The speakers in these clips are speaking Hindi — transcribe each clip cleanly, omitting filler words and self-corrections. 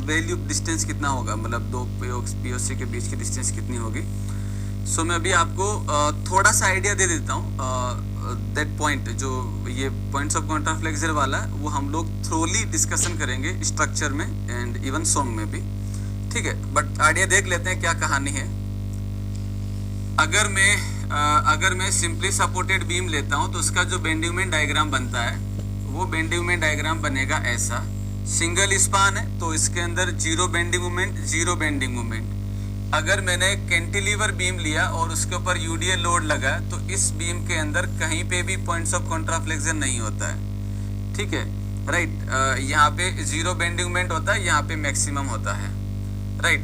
वैल्यू डिस्टेंस कितना होगा, मतलब दो पीओसी के बीच की डिस्टेंस कितनी होगी। सो मैं अभी आपको थोड़ा सा आइडिया दे देता हूँ। दैट पॉइंट, जो ये पॉइंट्स ऑफ कॉन्ट्राफ्लेक्सर वाला, वो हम लोग थ्रोली डिस्कशन करेंगे स्ट्रक्चर में एंड इवन सॉन्ग में भी, ठीक है। बट आइडिया देख लेते हैं क्या कहानी है। अगर मैं सिंपली सपोर्टेड बीम लेता हूं तो उसका जो बेंडिंग मोमेंट डायग्राम बनता है वो बेंडिंग मोमेंट डायग्राम बनेगा ऐसा। सिंगल स्पान है तो इसके अंदर जीरो बेंडिंग मोमेंट। अगर मैंने कैंटिलीवर बीम लिया और उसके ऊपर यूडीएल लोड लगा तो इस बीम के अंदर कहीं पे भी पॉइंट्स ऑफ कॉन्ट्राफ्लेक्शन नहीं होता है, ठीक है, राइट। यहाँ पे जीरो बेंडिंग मोमेंट होता है, यहाँ पे मैक्सिमम होता है, राइट।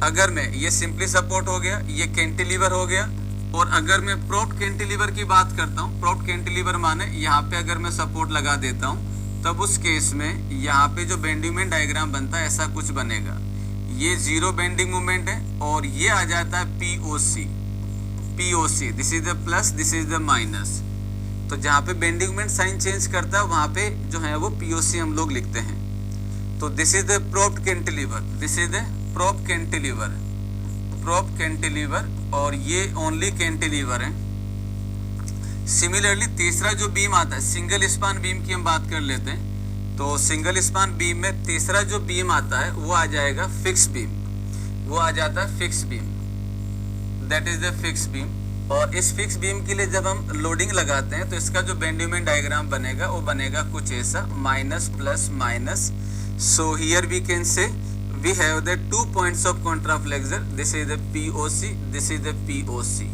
अगर मैं ये सिंपली सपोर्ट हो गया, ये कैंटिलीवर हो गया, और अगर मैं प्रोप्ड कैंटिलीवर की बात करता हूँ, प्रोप्ड कैंटिलीवर माने यहाँ पे अगर मैं सपोर्ट लगा देता हूँ तब उस केस में यहाँ पे जो बेंडिंग मोमेंट डायग्राम बनता है ऐसा कुछ बनेगा। ये जीरो बेंडिंग मोमेंट है और ये आ जाता है POC, this is the plus, this is the minus. तो जहाँ पे बेंडिंग मोमेंट साइन चेंज करता है वहां पे जो है वो पीओसी हम लोग लिखते हैं। तो this is the propped cantilever, this is the prop cantilever, और ये ओनली कैंटिलीवर है। सिमिलरली तीसरा जो बीम आता है, सिंगल स्पान बीम की हम बात कर लेते हैं। तो सिंगल स्पान बीम में तीसरा जो बीम आता है वो आ जाएगा फिक्स बीम, वो आ जाता है fix beam, that is the fix beam. और इस फिक्स बीम के लिए जब हम लोडिंग लगाते हैं तो इसका जो बेंडिंग मोमेंट डायग्राम बनेगा वो बनेगा कुछ ऐसा, minus plus minus. So here we can say we have the 2 points of contraflexure, this is the POC, this is the POC।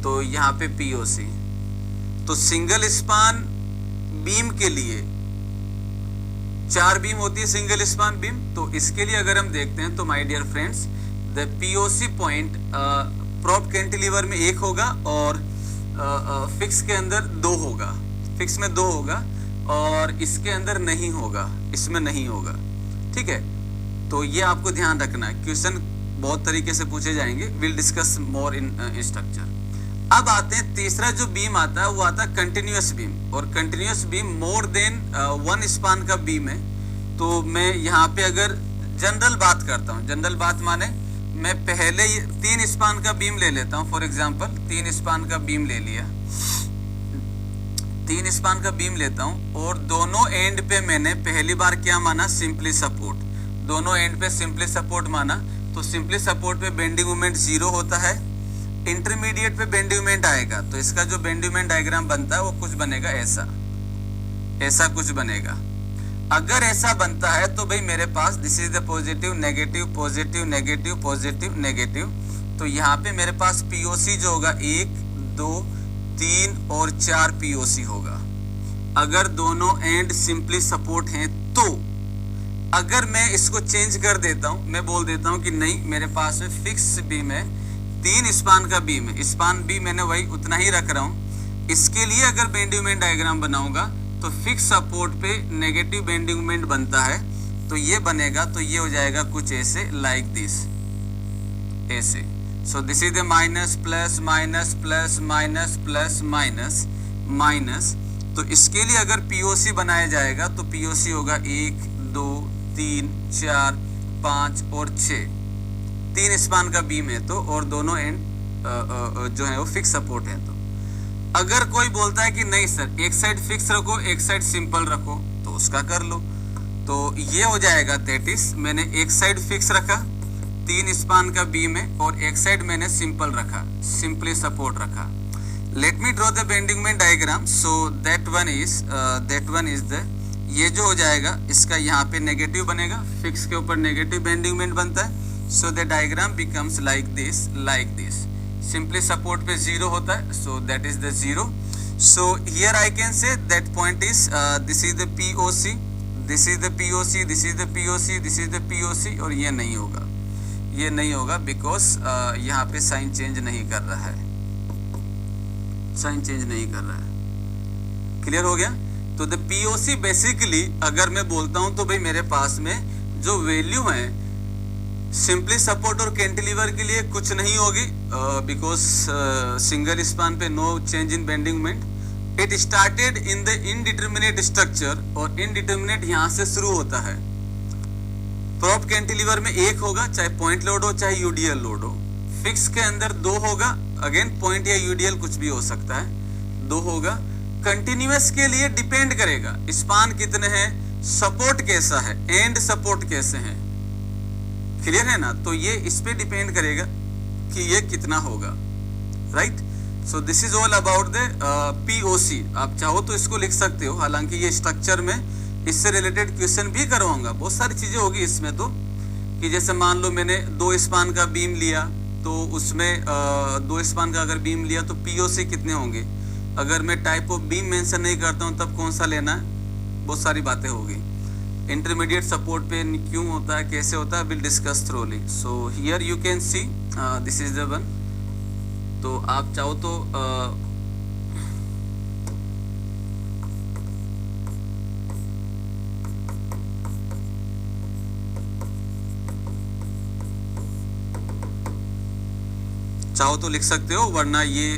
तो यहाँ पे POC, तो सिंगल स्पान बीम के लिए 4 बीम होती है सिंगल स्पान बीम। तो इसके लिए अगर हम देखते हैं तो my dear friends, the POC point prop cantilever में 1 होगा और फिक्स के अंदर 2 होगा, फिक्स में 2 होगा और इसके अंदर नहीं होगा, इसमें नहीं होगा, ठीक है। तो ये आपको ध्यान रखना है, क्वेश्चन बहुत तरीके से पूछे जाएंगे, will discuss more in structure. अब आते हैं तीसरा जो बीम आता है वो आता है कंटिन्यूअस बीम, और continuous beam more than 1 span का बीम है। तो मैं यहाँ पे अगर जनरल बात करता हूँ, जनरल बात माने मैं पहले 3 स्पान का बीम ले लेता हूँ। फॉर एग्जाम्पल 3 स्पान का बीम ले लिया, 3 स्पान का बीम लेता हूँ और दोनों एंड पे मैंने पहली बार क्या माना, सिंपली सपोर्ट। दोनों एंड पे सिंपली सपोर्ट माना, तो सिंपली सपोर्ट पे बेंडिंग मोमेंट 0 होता है, इंटरमीडिएट पे बेंडिंग मोमेंट आएगा तो इसका जो बेंडिंग मोमेंट डायग्राम बनता है वो कुछ बनेगा ऐसा, ऐसा कुछ बनेगा। अगर ऐसा बनता है तो भाई मेरे पास this is the positive negative positive negative positive negative. तो यहाँ पे मेरे पास पीओसी जो होगा 1 2 3 और 4 पीओसी होगा। अगर दोनों एंड सिंपली सपोर्ट हैं तो अगर मैं इसको चेंज कर देता हूं, मैं बोल देता हूं कि नहीं मेरे पास में फिक्स बीम है, 3 स्पान का बीम है, स्पान भी मैंने वही उतना ही रख रहा हूं। इसके लिए अगर बेंडिंग मोमेंट डायग्राम बनाऊंगा तो फिक्स सपोर्ट पे नेगेटिव बेंडिंग मोमेंट बनता है, तो ये बनेगा, तो ये हो जाएगा कुछ ऐसे, लाइक दिस, ऐसे। So this is the minus plus minus plus minus plus minus minus. तो इसके लिए अगर पीओसी बनाया जाएगा तो पीओसी होगा 1 2 3 4 5 और 6, 3 स्पान का बीम है तो, और दोनों एंड जो है वो फिक्स सपोर्ट है। तो अगर कोई बोलता है कि नहीं सर एक साइड फिक्स रखो एक साइड सिंपल रखो, तो उसका कर लो। तो ये हो जाएगा, दैट इज मैंने एक साइड फिक्स रखा, 3 स्पान का बीम है, और एक साइड मैंने सिंपल रखा, सिंपली सपोर्ट रखा। Let me draw the bending moment diagram. So that one is the, ये जो हो जाएगा इसका यहाँ पे नेगेटिव बनेगा, फिक्स के ऊपर नेगेटिव बेंडिंग मोमेंट बनता है। So the diagram becomes like this. Simply support पे 0 होता है, so that is the 0। So here I can say that point is this is the POC, this is the POC, this is the POC, this is the POC, और ये नहीं होगा, ये नहीं होगा बिकॉज यहाँ पे साइन चेंज नहीं कर रहा है, साइन चेंज नहीं कर रहा है। क्लियर हो गया? तो द पीओसी बेसिकली अगर मैं बोलता हूं तो भाई मेरे पास में जो वैल्यू है सिंपली सपोर्ट और कैंटिलीवर के लिए कुछ नहीं होगी, बिकॉज सिंगल स्पान पे no change in bending moment. It started in the indeterminate structure, और इनडिटरमिनेट यहां से शुरू होता है, प्रोप कैंटिलीवर में एक होगा, चाहे पॉइंट लोड हो चाहे यूडीएल लोड हो। फिक्स के अंदर 2 होगा, अगेन पॉइंट या यूडीएल कुछ भी हो सकता है, 2 होगा। कंटिन्यूअस के लिए डिपेंड करेगा स्पान कितने हैं, सपोर्ट कैसा है, एंड सपोर्ट कैसे हैं, क्लियर है ना। तो ये इस पे डिपेंड करेगा कि ये कितना होगा, right. So this is all about the POC. आप चाहो तो इसको लिख सकते हो, हालांकि ये स्ट्रक्चर में इससे रिलेटेड क्वेश्चन भी करवाऊंगा। बहुत सारी चीजें होगी इसमें, तो कि जैसे मान लो मैंने 2 स्पान का बीम लिया, तो उसमें 2 स्पान का अगर बीम लिया तो पीओसी कितने होंगे। अगर मैं टाइप ऑफ बीम मेंशन नहीं करता हूं तब कौन सा लेना है, बहुत सारी बातें होगी। इंटरमीडिएट सपोर्ट पे क्यों होता है, कैसे होता है, will discuss thoroughly. So here you can see this is the one. तो आप चाहो तो चाहो तो लिख सकते हो, वरना ये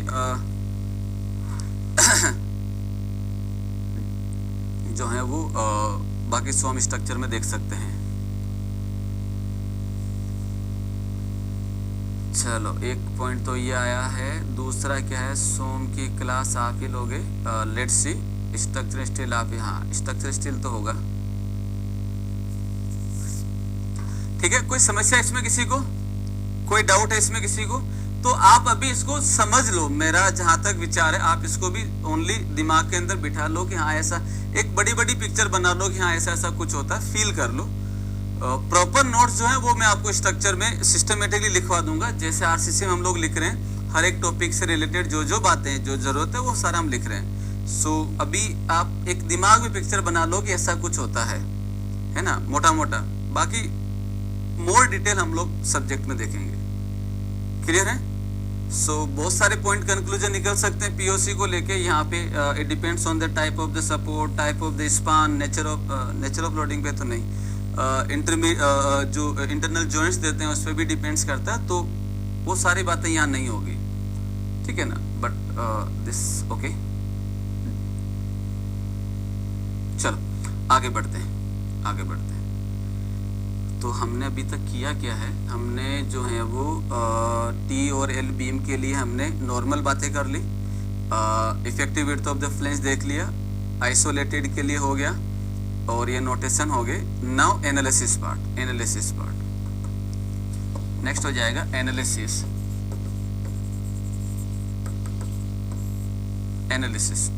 जो है वो बाकी सोम स्ट्रक्चर में देख सकते हैं। चलो एक पॉइंट तो ये आया है। दूसरा क्या है, सोम की क्लास आप ही लोगे। लेट्स सी स्ट्रक्चर स्टील आप ही, हाँ स्ट्रक्चर स्टील तो होगा, ठीक है। कोई समस्या इसमें किसी को, कोई डाउट है इसमें किसी को? तो आप अभी इसको समझ लो, मेरा जहां तक विचार है आप इसको भी ओनली दिमाग के अंदर बिठा लो कि हाँ ऐसा, एक बड़ी बड़ी पिक्चर बना लो कि हाँ ऐसा ऐसा कुछ होता है, फील कर लो। प्रॉपर नोट्स जो है वो मैं आपको स्ट्रक्चर में सिस्टमेटिकली लिखवा दूंगा, जैसे आरसीसी में हम लोग लिख रहे हैं। हर एक टॉपिक से रिलेटेड जो जो बातें हैं, जो जरूरत है वो सारा हम लिख रहे हैं। सो अभी आप एक दिमाग में पिक्चर बना लो कि ऐसा कुछ होता है ना, मोटा मोटा। बाकी मोर डिटेल हम लोग सब्जेक्ट में देखेंगे, क्लियर है। सो बहुत सारे पॉइंट कंक्लूजन निकल सकते हैं पीओसी को लेके यहाँ पे। It depends on the type of the support, type of the span, nature of loading पे तो नहीं, जो इंटरनल जॉइंट्स देते हैं उस पर भी डिपेंड्स करता है। तो वो सारी बातें यहाँ नहीं होगी, ठीक है ना। बट दिस ओके, चलो आगे बढ़ते हैं, आगे बढ़ते हैं। तो हमने अभी तक किया क्या है, हमने जो है वो टी और एल बीम के लिए हमने नॉर्मल बातें कर ली, effective width of the flange देख लिया, आइसोलेटेड के लिए हो गया, और ये नोटेशन हो गए। Now analysis part, analysis part next हो जाएगा, एनालिसिस। Analysis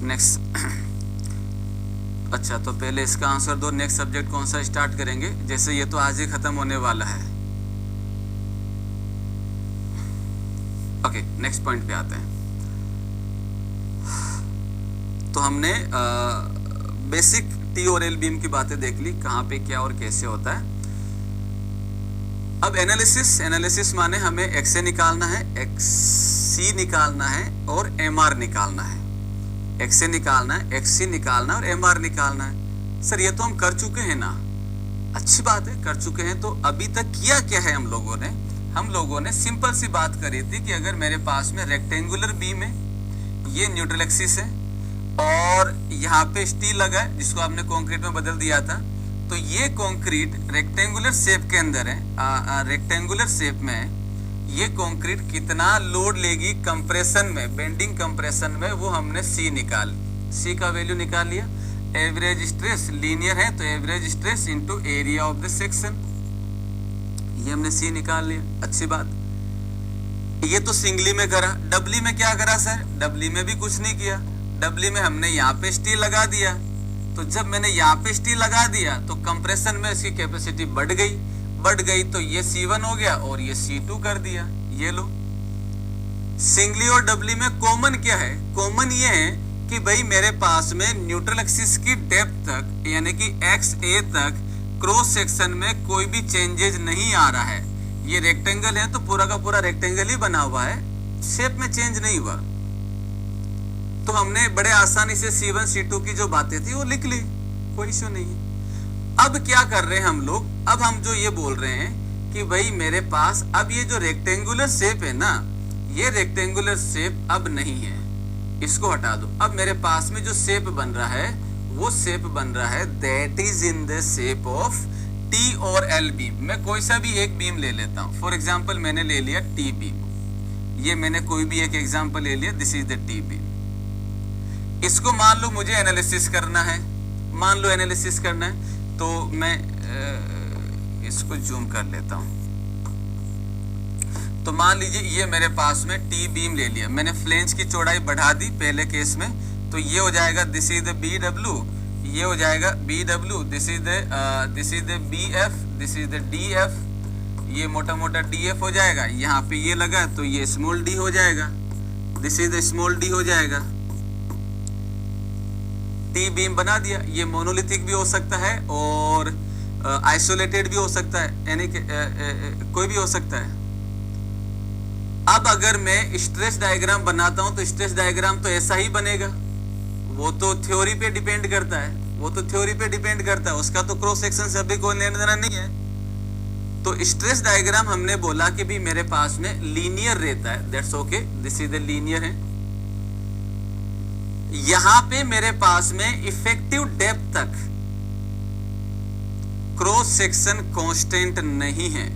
next. अच्छा तो पहले इसका आंसर दो, नेक्स्ट सब्जेक्ट कौन सा स्टार्ट करेंगे। जैसे ये तो आज ही खत्म होने वाला है। ओके नेक्स्ट पॉइंट पे आते हैं। तो हमने बेसिक टी और एल बीम की बातें देख ली, कहाँ पे क्या और कैसे होता है। अब एनालिसिस, एनालिसिस माने हमें एक्सए निकालना है, एक्ससी निकालना है और एमआर निकालना है। एक्सए निकालना है, एक्ससी निकालना है और एमआर निकालना है। सर ये तो हम कर चुके हैं ना, अच्छी बात है कर चुके हैं। तो अभी तक किया क्या है हम लोगों ने सिंपल सी बात करी थी कि अगर मेरे पास में रेक्टेंगुलर बीम है, ये न्यूट्रल एक्सिस है और यहाँ पे स्टील लगा है जिसको आपने कंक्रीट में बदल दिया था, तो ये कंक्रीट रेक्टेंगुलर शेप के अंदर है, रेक्टेंगुलर शेप में है। ये कंक्रीट कितना लोड लेगी कंप्रेशन में, बेंडिंग कंप्रेशन में, वो हमने सी निकाल, सी का वैल्यू निकाल लिया। एवरेज स्ट्रेस लीनियर है तो average stress into area of the section, ये हमने सी निकाल लिया, अच्छी बात। ये तो सिंगली में करा, डबली में क्या करा सर, डबली में भी कुछ नहीं किया। डबली में हमने यहाँ पे स्टील लगा दिया, तो जब मैंने यहाँ पे स्टील लगा दिया तो कंप्रेशन में इसकी कैपेसिटी बढ़ गई, तो ये C1 हो गया और ये C2 कर दिया। ये लो, सिंगली और डबली में कॉमन क्या है, कॉमन ये है कि भाई मेरे पास में न्यूट्रल एक्सिस की डेप्थ तक यानी कि XA तक क्रॉस सेक्शन में कोई भी चेंजेज नहीं आ रहा है। ये रेक्टेंगल है तो पूरा का पूरा रेक्टेंगल ही बना हुआ है, शेप में चेंज नहीं हुआ। तो हमने बड़े आसानी से C1 C2 की जो बातें थी वो लिख ली, कोई इश्यू नहीं है। अब क्या कर रहे हैं हम लोग, अब हम जो ये बोल रहे हैं कि भाई मेरे पास अब ये जो रेक्टेंगुलर शेप है ना, ये रेक्टेंगुलर शेप अब नहीं है, इसको हटा दो। अब मेरे पास में जो शेप बन रहा है वो शेप बन रहा है that is in the shape of T और एल बीम। मैं कोई सा भी एक बीम ले लेता हूं। फॉर एग्जांपल मैंने ले लिया टी बीम, ये मैंने कोई भी एक एग्जांपल ले लिया, this is the T beam. इसको मान लो मुझे एनालिसिस करना है, मान लो एनालिसिस करना है, तो मैं इसको जूम कर लेता हूं। तो मान लीजिए ये मेरे पास में टी बीम ले लिया, मैंने फ्लेंज की चौड़ाई बढ़ा दी पहले केस में, तो ये हो जाएगा this is the B W, ये हो जाएगा B W, this is the B F, this is the D F, ये मोटा मोटा डी एफ हो जाएगा। यहाँ पे ये लगा तो ये स्मॉल डी हो जाएगा, this is the small D हो जाएगा। टी बीम बना दिया। ये मोनोलिथिक भी हो सकता है और आइसोलेटेड भी हो सकता है, यानी कोई भी हो सकता है। अब अगर मैं स्ट्रेस डायग्राम बनाता हूं तो स्ट्रेस डायग्राम तो ऐसा ही बनेगा, वो तो थ्योरी पे डिपेंड करता है, वो तो थ्योरी पे डिपेंड करता है, उसका तो क्रॉस सेक्शन से अभी कोई लेना देना नहीं है। तो स्ट्रेस डायग्राम हमने बोला कि भी मेरे पास में लीनियर रहता है, that's okay, this is the linear है। यहां पे मेरे पास में इफेक्टिव डेप्थ तक क्रॉस सेक्शन कांस्टेंट नहीं है,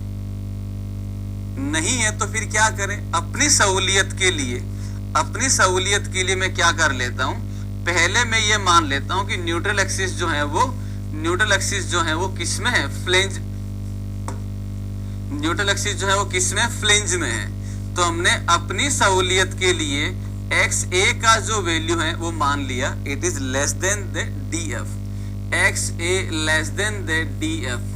नहीं है तो फिर क्या करें? अपनी सहूलियत के लिए, अपनी सहूलियत के लिए मैं क्या कर लेता हूं, पहले मैं ये मान लेता हूं कि न्यूट्रल एक्सिस जो है वो, न्यूट्रल एक्सिस जो है वो किस में है? फ्लेंज। न्यूट्रल एक्सिस जो है वो किस में? फ्लेंज में है। तो हमने अपनी सहूलियत के लिए एक्स ए का जो वैल्यू है वो मान लिया, it is less than the D F, X A less than the D F,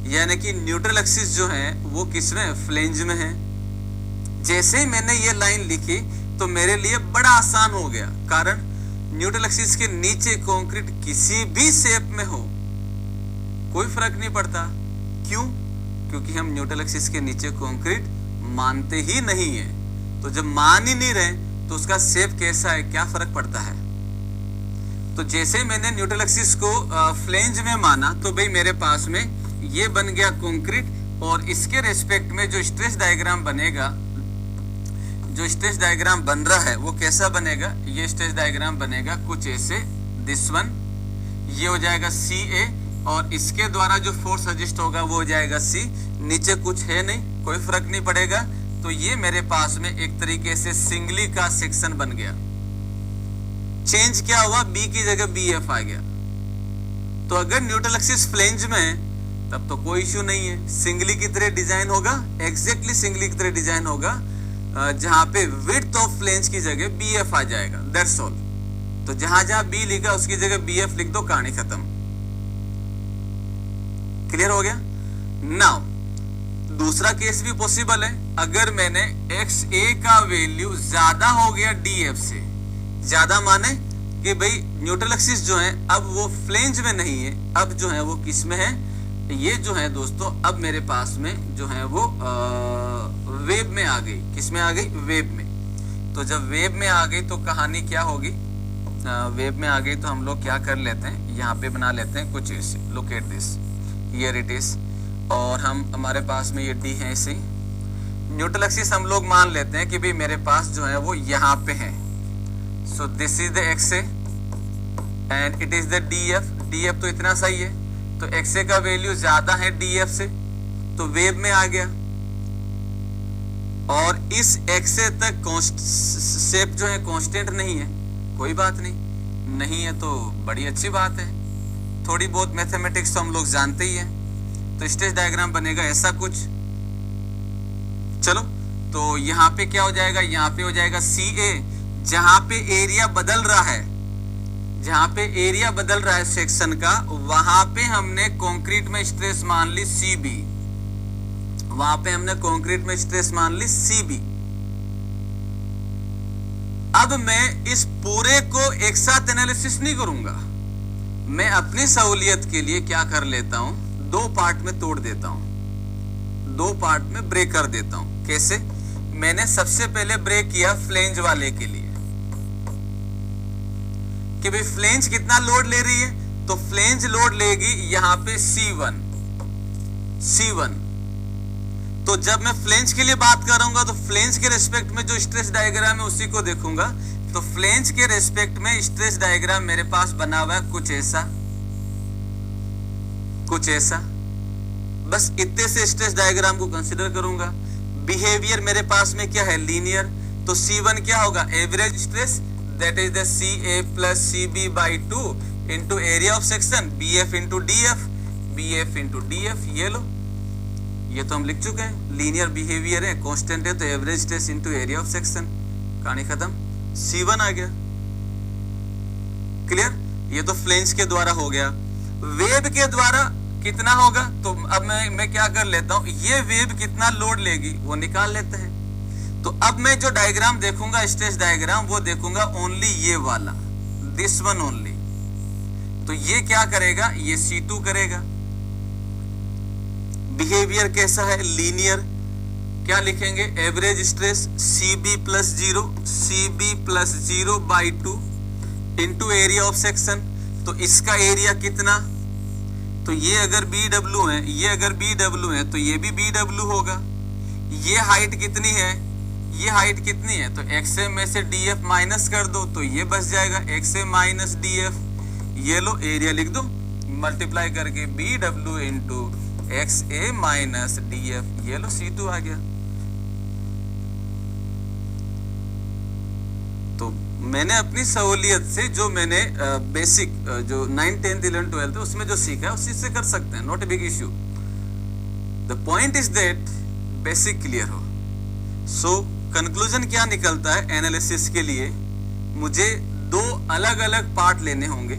यानी कि न्यूट्रल एक्सिस जो है वो किस में? फ्लेंज में है। जैसे ही मैंने ये लाइन लिखी तो मेरे लिए बड़ा आसान हो गया, कारण न्यूट्रल एक्सिस के नीचे कंक्रीट किसी भी शेप में हो कोई फर्क नहीं पड़ता। क्यों? क्योंकि हम न्यूट्रल एक्सिस के नीचे कंक्रीट मानते ही नहीं है। तो जब मान ही नहीं रहे तो उसका शेप कैसा है, क्या फर्क पड़ता है? तो जैसे मैंने न्यूट्रल एक्सिस को फ्लेंज में माना तो भाई मेरे पास में ये बन गया कंक्रीट, और इसके रेस्पेक्ट में जो स्ट्रेस डायग्राम बनेगा, जो स्ट्रेस डायग्राम बन रहा है वो कैसा बनेगा? ये स्ट्रेस डायग्राम बनेगा कुछ ऐसे, दिस वन, ये हो जाएगा सी ए, और इसके द्वारा जो फोर्स एडजस्ट होगा वो हो जाएगा सी। नीचे कुछ है नहीं, कोई फर्क नहीं पड़ेगा। तो ये मेरे पास में एक तरीके से सिंगली का सेक्शन बन गया। चेंज क्या हुआ? बी की जगह बी एफ आ गया। तो अगर न्यूट्रल एक्सिस फ्लेंज में है तब तो कोई इश्यू नहीं है, सिंगली की तरह डिजाइन होगा, एग्जैक्टली सिंगली की तरह डिजाइन होगा, जहां पे विड्थ ऑफ फ्लेंज की जगह बी एफ आ जाएगा, दैट्स ऑल। तो जहां जहां बी लिखा उसकी जगह बी एफ लिख दो, कहानी खत्म। क्लियर हो गया? नाउ दूसरा केस भी पॉसिबल है। अगर मैंने एक्स ए का वैल्यू ज्यादा हो गया डी एफ से, ज्यादा माने कि भाई न्यूट्रल एक्सिस जो है अब वो फ्लेंज में नहीं है, अब जो है वो किस में है? ये जो है दोस्तों अब मेरे पास में जो है वो वेब में आ गई। किस में आ गई? वेब में। तो जब वेब में आ गई तो कहानी क्या होगी? वेब में आ गई तो हम लोग क्या कर लेते हैं, यहाँ पे बना लेते हैं कुछ ऐसे, look at this, here it is, और हम हमारे पास में ये डी है ऐसे। न्यूट्रल एक्सिस हम लोग मान लेते हैं कि भाई मेरे पास जो है वो यहाँ पे है। So this is the X A and it is the D F. D F तो इतना सही है, तो एक्स ए का वैल्यू ज्यादा है डी एफ से, तो वेब में आ गया। और इस एक्स ए तक शेप जो है कांस्टेंट नहीं है, कोई बात नहीं, नहीं है तो बड़ी अच्छी बात है। थोड़ी बहुत मैथमेटिक्स तो हम लोग जानते ही हैं। तो स्ट्रेस डायग्राम बनेगा ऐसा कुछ। चलो, तो यहाँ पे क्या हो जाएगा? यहाँ पे हो जाएगा सी ए, जहां पे एरिया बदल रहा है, जहां पे एरिया बदल रहा है सेक्शन का, वहां पे हमने कंक्रीट में स्ट्रेस मान ली सी बी, वहां पे हमने कंक्रीट में स्ट्रेस मान ली सी बी। अब मैं इस पूरे को एक साथ एनालिसिस नहीं करूंगा, मैं अपनी सहूलियत के लिए क्या कर लेता हूं, दो पार्ट में तोड़ देता हूं, दो पार्ट में ब्रेक कर देता हूं। कैसे? मैंने सबसे पहले ब्रेक किया फ्लेंज वाले के लिए कि भाई फ्लेंज कितना लोड ले रही है, तो फ्लेंज लोड लेगी यहां पे C1, C1। तो जब मैं फ्लेंज के लिए बात करूंगा तो फ्लेंज के रिस्पेक्ट में जो स्ट्रेस डायग्राम है उसी को देखूंगा। तो फ्लेंज के रेस्पेक्ट में स्ट्रेस डायग्राम मेरे पास बना हुआ है कुछ ऐसा। बस इतने से स्ट्रेस डायग्राम को कंसीडर करूंगा। बिहेवियर मेरे पास में क्या है, लीनियर, तो C1 क्या होगा, average stress, that is the CA plus CB by 2 into area of section, BF into DF। ये लो, ये तो हम लिख चुके हैं, लीनियर बिहेवियर है, कांस्टेंट है, तो average stress into area of section, कहानी खत्म, C1 आ गया। क्लियर? ये तो फ्लेंज के द्वारा हो गया। वेब के द्वारा कितना होगा, तो अब मैं क्या कर लेता हूं, ये वेब कितना लोड लेगी वो निकाल लेते हैं। तो अब मैं जो डायग्राम देखूंगा, स्ट्रेस डायग्राम, वो देखूंगा ओनली ये वाला, दिस वन ओनली। तो ये क्या करेगा, ये C2 करेगा। बिहेवियर कैसा है, लीनियर, क्या लिखेंगे, average stress CB plus 0 by 2 into area of section. तो इसका एरिया कितना, तो ये अगर BW है, ये अगर BW है तो ये भी BW होगा। ये हाइट कितनी है, ये हाइट कितनी है, तो XA में से DF माइनस कर दो तो ये बच जाएगा XA माइनस DF। ये लो एरिया लिख दो मल्टीप्लाई करके, BW into XA minus DF, ये लो C2 आ गया। तो मैंने अपनी सहूलियत से जो मैंने बेसिक जो 9th 10th 11th 12th उसमें जो सीखा है उसी से कर सकते हैं, not a big issue. The point is that basic clear हो। सो कंक्लूजन क्या निकलता है, एनालिसिस के लिए मुझे दो अलग अलग पार्ट लेने होंगे।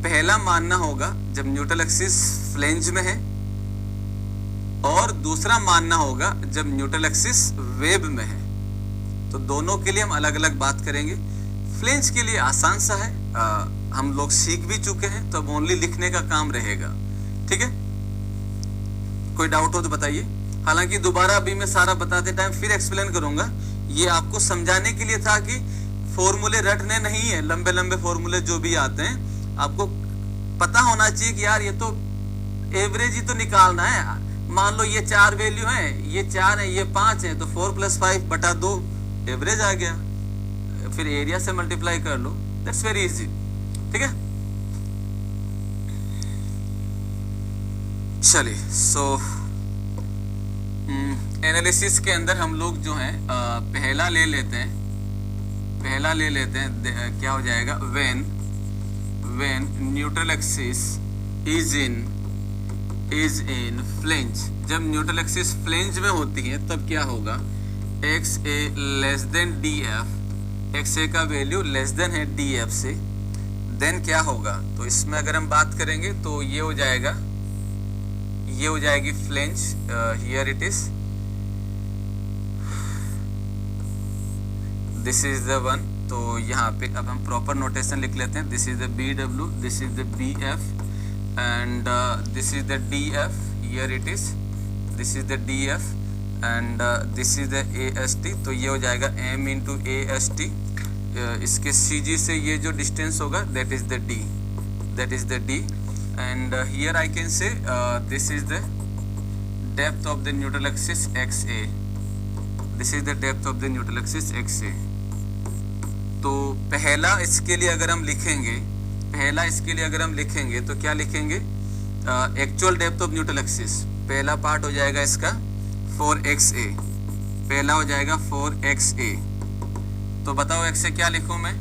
पहला मानना होगा जब न्यूट्रल एक्सिस फ्लेंज में है, और दूसरा मानना होगा जब न्यूट्रल एक्सिस वेब में है। तो दोनों के लिए हम अलग अलग बात करेंगे। फ्लेंज के लिए आसान सा है, हम लोग सीख भी चुके हैं, तो अब ओनली लिखने का काम रहेगा। ठीक है, कोई डाउट हो तो बताइए। हालांकि दोबारा अभी मैं सारा बताते टाइम फिर एक्सप्लेन करूंगा, ये आपको समझाने के लिए था कि फॉर्मूले रटने नहीं है, लंबे लंबे फॉर्मूले जो भी आते हैं आपको पता होना चाहिए कि यार ये तो एवरेज ही तो निकालना है। मान लो ये 4 वैल्यू है, ये 4 है, ये 5 है, तो 4 + 5 बटा 2 एवरेज आ गया, फिर एरिया से मल्टीप्लाई कर लो, दैट्स वेरी इजी। ठीक है, चलिए। सो एनालिसिस के अंदर हम लोग जो है पहला ले लेते हैं, क्या हो जाएगा, when neutral axis is in flange. जब न्यूट्रल एक्सिस फ्लेंज में होती है तब क्या होगा, XA less than DF, XA का वैल्यू लेस देन है DF से, देन क्या होगा, तो इसमें अगर हम बात करेंगे तो ये हो जाएगा, ये हो जाएगी flange, here it is, this is the one. तो यहाँ पे अब हम प्रॉपर नोटेशन लिख लेते हैं, this is the BW, this is the BF and this is the DF, here it is, this is the DF and this is the AST। तो ये हो जाएगा M into AST, इसके CG से ये जो डिस्टेंस होगा that is the D and here I can say this is the depth of the neutral axis XA, this is the depth of the neutral axis XA। तो पहला इसके लिए अगर हम लिखेंगे तो क्या लिखेंगे, actual depth of neutral axis, पहला पार्ट हो जाएगा इसका 4XA, पहला हो जाएगा 4XA। तो बताओ XA क्या लिखूं मैं,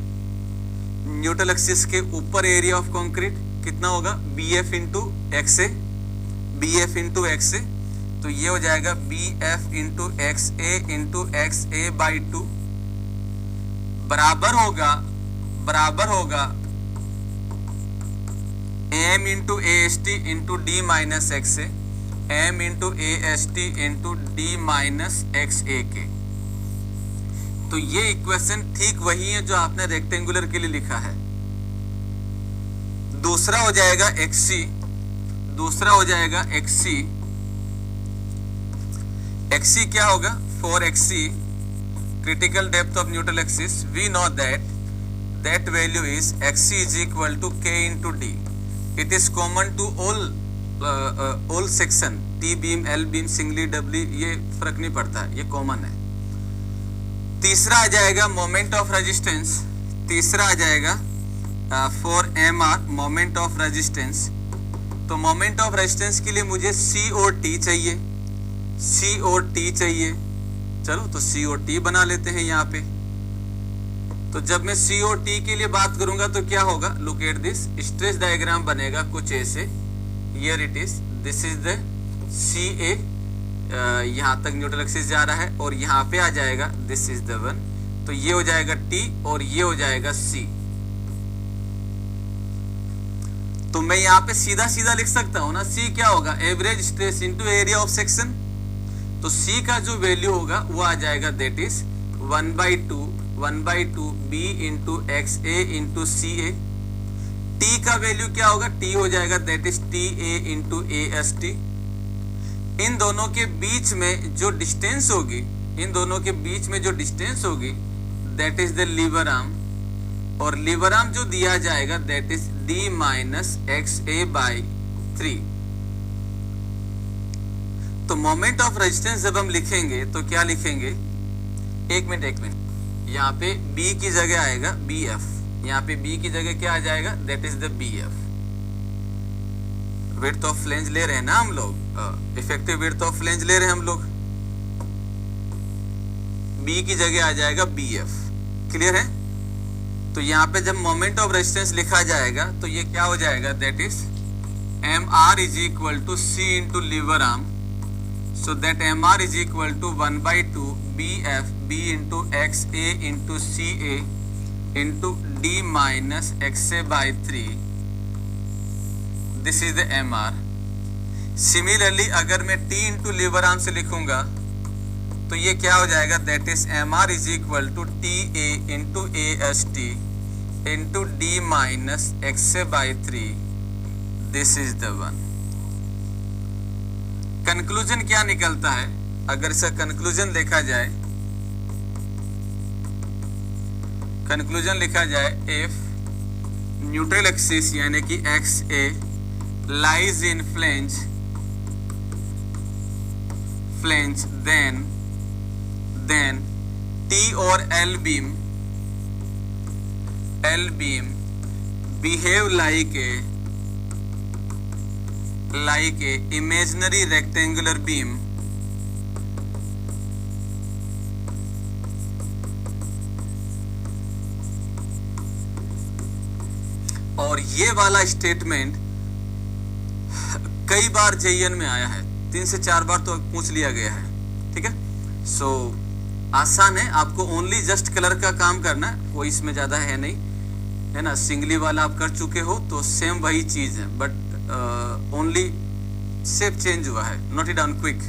न्यूट्रल एक्सिस के ऊपर एरिया ऑफ कंक्रीट कितना होगा, BF इंटू XA, तो ये हो जाएगा BF इंटू XA बाई 2 बराबर होगा M into AST into D minus XA, M into AST into D minus XA के। तो ये इक्वेशन ठीक वही है जो आपने रेक्टेंगुलर के लिए लिखा है। दूसरा हो जाएगा XC क्या होगा, 4XC critical depth of neutral axis, we know that value is XC is equal to K into D. It is common to all section, T beam, L beam, singly, doubly, ये फर्क नहीं पड़ता है, ये कॉमन है। तीसरा आ जाएगा मोमेंट ऑफ रेजिस्टेंस, तीसरा आ जाएगा for M R moment of resistance. तो मोमेंट ऑफ रेजिस्टेंस के लिए मुझे सी और टी चाहिए, सी और टी चाहिए। चलो तो सी और टी बना लेते हैं यहाँ पे। तो जब मैं सी और टी के लिए बात करूंगा तो क्या होगा, look at this, stress diagram बनेगा कुछ ऐसे, here it is, this is the C A, यहाँ तक न्यूट्रल एक्सिस जा रहा है और यहाँ पे आ जाएगा दिस इज द वन। तो ये हो जाएगा टी और ये हो जाएगा सी। तो मैं यहाँ पे सीधा सीधा लिख सकता हूं ना, सी क्या होगा, average stress into area of section. तो सी का जो वैल्यू होगा वो आ जाएगा that is 1/2 B into X A into C A. T का वैल्यू क्या होगा, टी हो जाएगा that is T A into A S T. इन दोनों के बीच में जो डिस्टेंस होगी, इन दोनों के बीच में जो डिस्टेंस होगी that is the lever arm, और लीवर आर्म जो दिया जाएगा that is D minus X A by 3। तो मोमेंट ऑफ रेजिस्टेंस जब हम लिखेंगे तो क्या लिखेंगे, एक मिनट, यहाँ पे B की जगह आएगा BF, यहाँ पे B की जगह क्या आ जाएगा, that is the BF। Width of flange ले रहे हैं ना हम लोग, इफेक्टिव विड्थ ऑफ फ्लेंज ले रहे हैं हम लोग, B की जगह आ जाएगा BF। क्लियर है। तो यहाँ पे जब मोमेंट ऑफ रेजिस्टेंस लिखा जाएगा तो ये क्या हो जाएगा, that is MR is equal to C into lever arm. So that MR is equal to 1/2 BF B into XA into CA into D minus XA by 3. This is the MR. Similarly, अगर मैं T into liver arm से लिखूंगा तो ये क्या हो जाएगा, that is MR is equal to TA into AST into D minus XA by 3. This is the one. Conclusion क्या निकलता है, अगर इसका कंक्लूजन देखा जाए, कंक्लूजन लिखा जाए, इफ न्यूट्रल एक्सिस यानी कि X A lies in flange then T और L beam behave like a imaginary rectangular beam और ये वाला स्टेटमेंट कई बार जेईएन में आया है, 3 से 4 बार तो पूछ लिया गया है। ठीक है, सो आसान है, आपको ओनली जस्ट कलर का काम करना है, कोई इसमें ज्यादा है नहीं, है ना। सिंगली वाला आप कर चुके हो तो सेम वही चीज है, बट ओनली शेप चेंज हुआ है, note it down quick.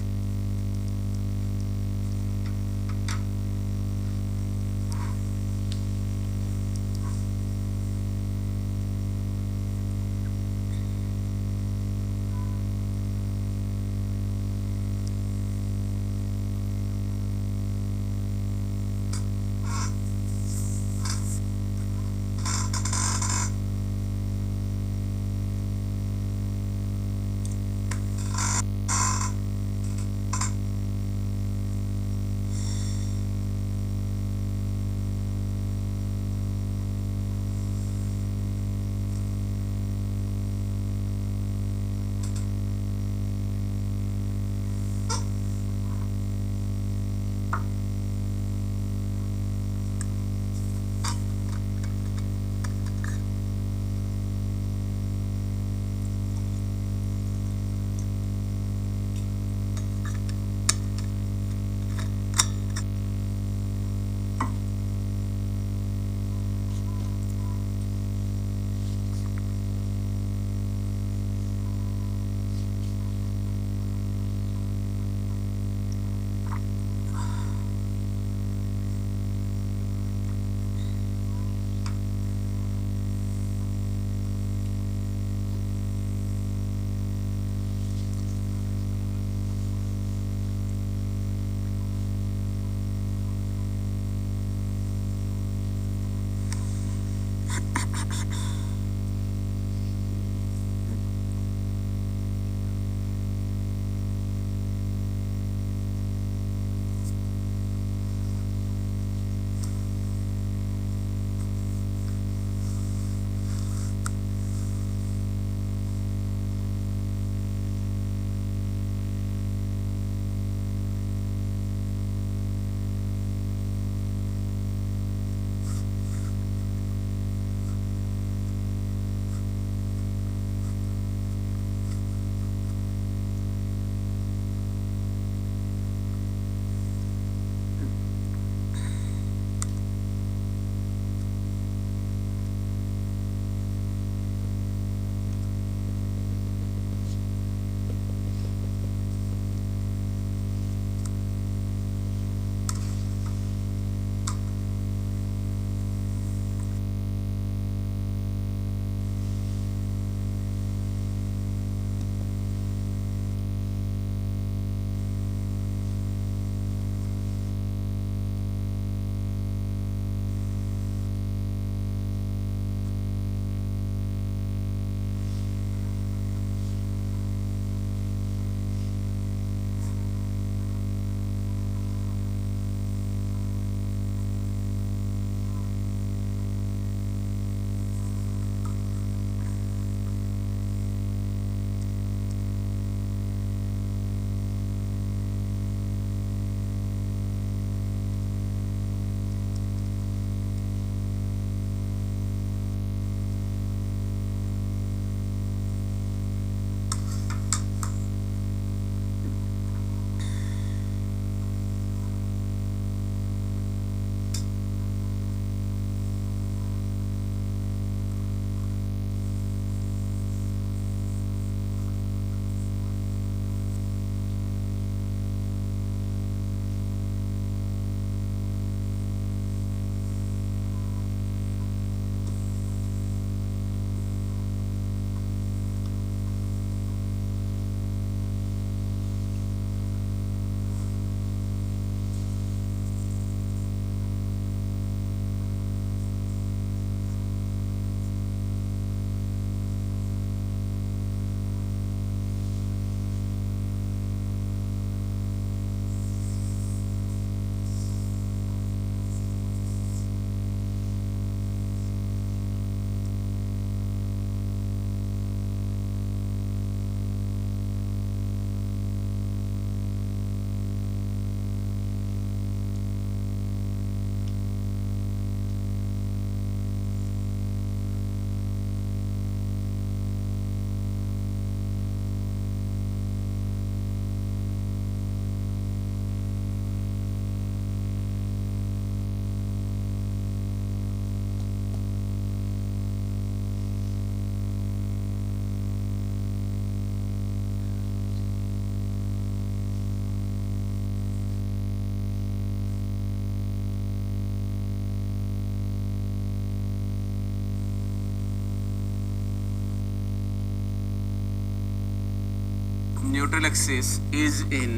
Neutral axis is in,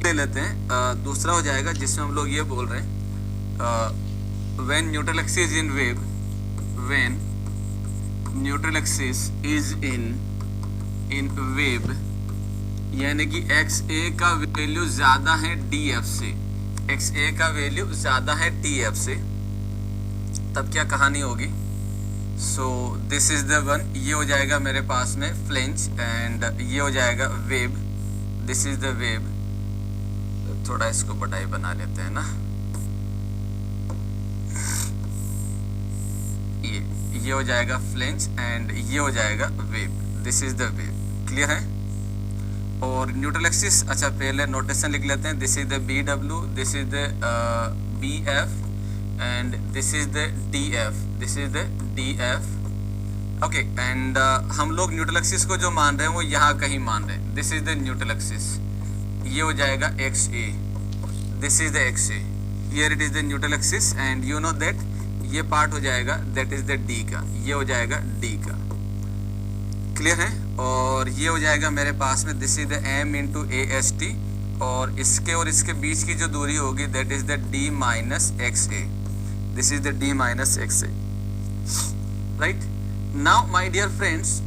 ले लेते हैं दूसरा हो जाएगा जिसमें हम लोग ये बोल रहे हैं when neutral axis in wave, when neutral axis is in wave, यानी कि एक्स ए का वैल्यू ज्यादा है डी एफ से, एक्स ए का वैल्यू ज्यादा है डी एफ से, तब क्या कहानी होगी। So this is the one, ये हो जाएगा मेरे पास में फ्लेंज एंड ये हो जाएगा wave, this is the wave. थोड़ा इसको बटाई बना लेते हैं ना, ये हो जाएगा फ्लेंज एंड ये हो जाएगा wave, this is the wave. Clear है। और न्यूट्रल एक्सिस, अच्छा पहले नोटेशन लिख लेते हैं, this is the B W, this is the B F and this is the D F, this is the D F. Okay, and हम लोग न्यूट्रल एक्सिस को जो मान रहे हैं वो यहाँ कहीं मान रहे हैं, this is the neutral axis, ये हो जाएगा x A, this is the X A, here it is the neutral axis and you know that ये पार्ट हो जाएगा दैट इज द डी का, ये हो जाएगा डी का। क्लियर है। और ये हो जाएगा मेरे पास में this is the M into A S T, और इसके बीच की जो दूरी होगी that is the D minus X A, this is the D minus X A. Right now my dear friends,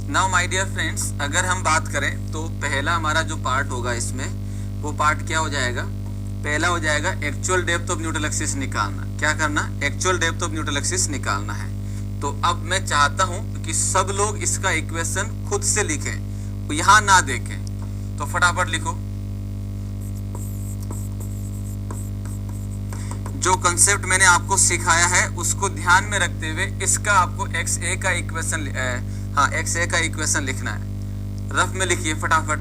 now my dear friends, अगर हम बात करें तो पहला हमारा जो पार्ट होगा इसमें, वो पार्ट क्या हो जाएगा, पहला हो जाएगा actual depth of neutral axis निकालना। क्या करना, actual depth of neutral axis निकालना है। तो अब मैं चाहता हूं कि सब लोग इसका इक्वेशन खुद से लिखें, यहां ना देखें। तो फटाफट लिखो, जो कंसेप्ट मैंने आपको सिखाया है उसको ध्यान में रखते हुए इसका आपको एक्स ए का इक्वेशन, हाँ एक्स ए का इक्वेशन लिखना है। रफ में लिखिए फटाफट।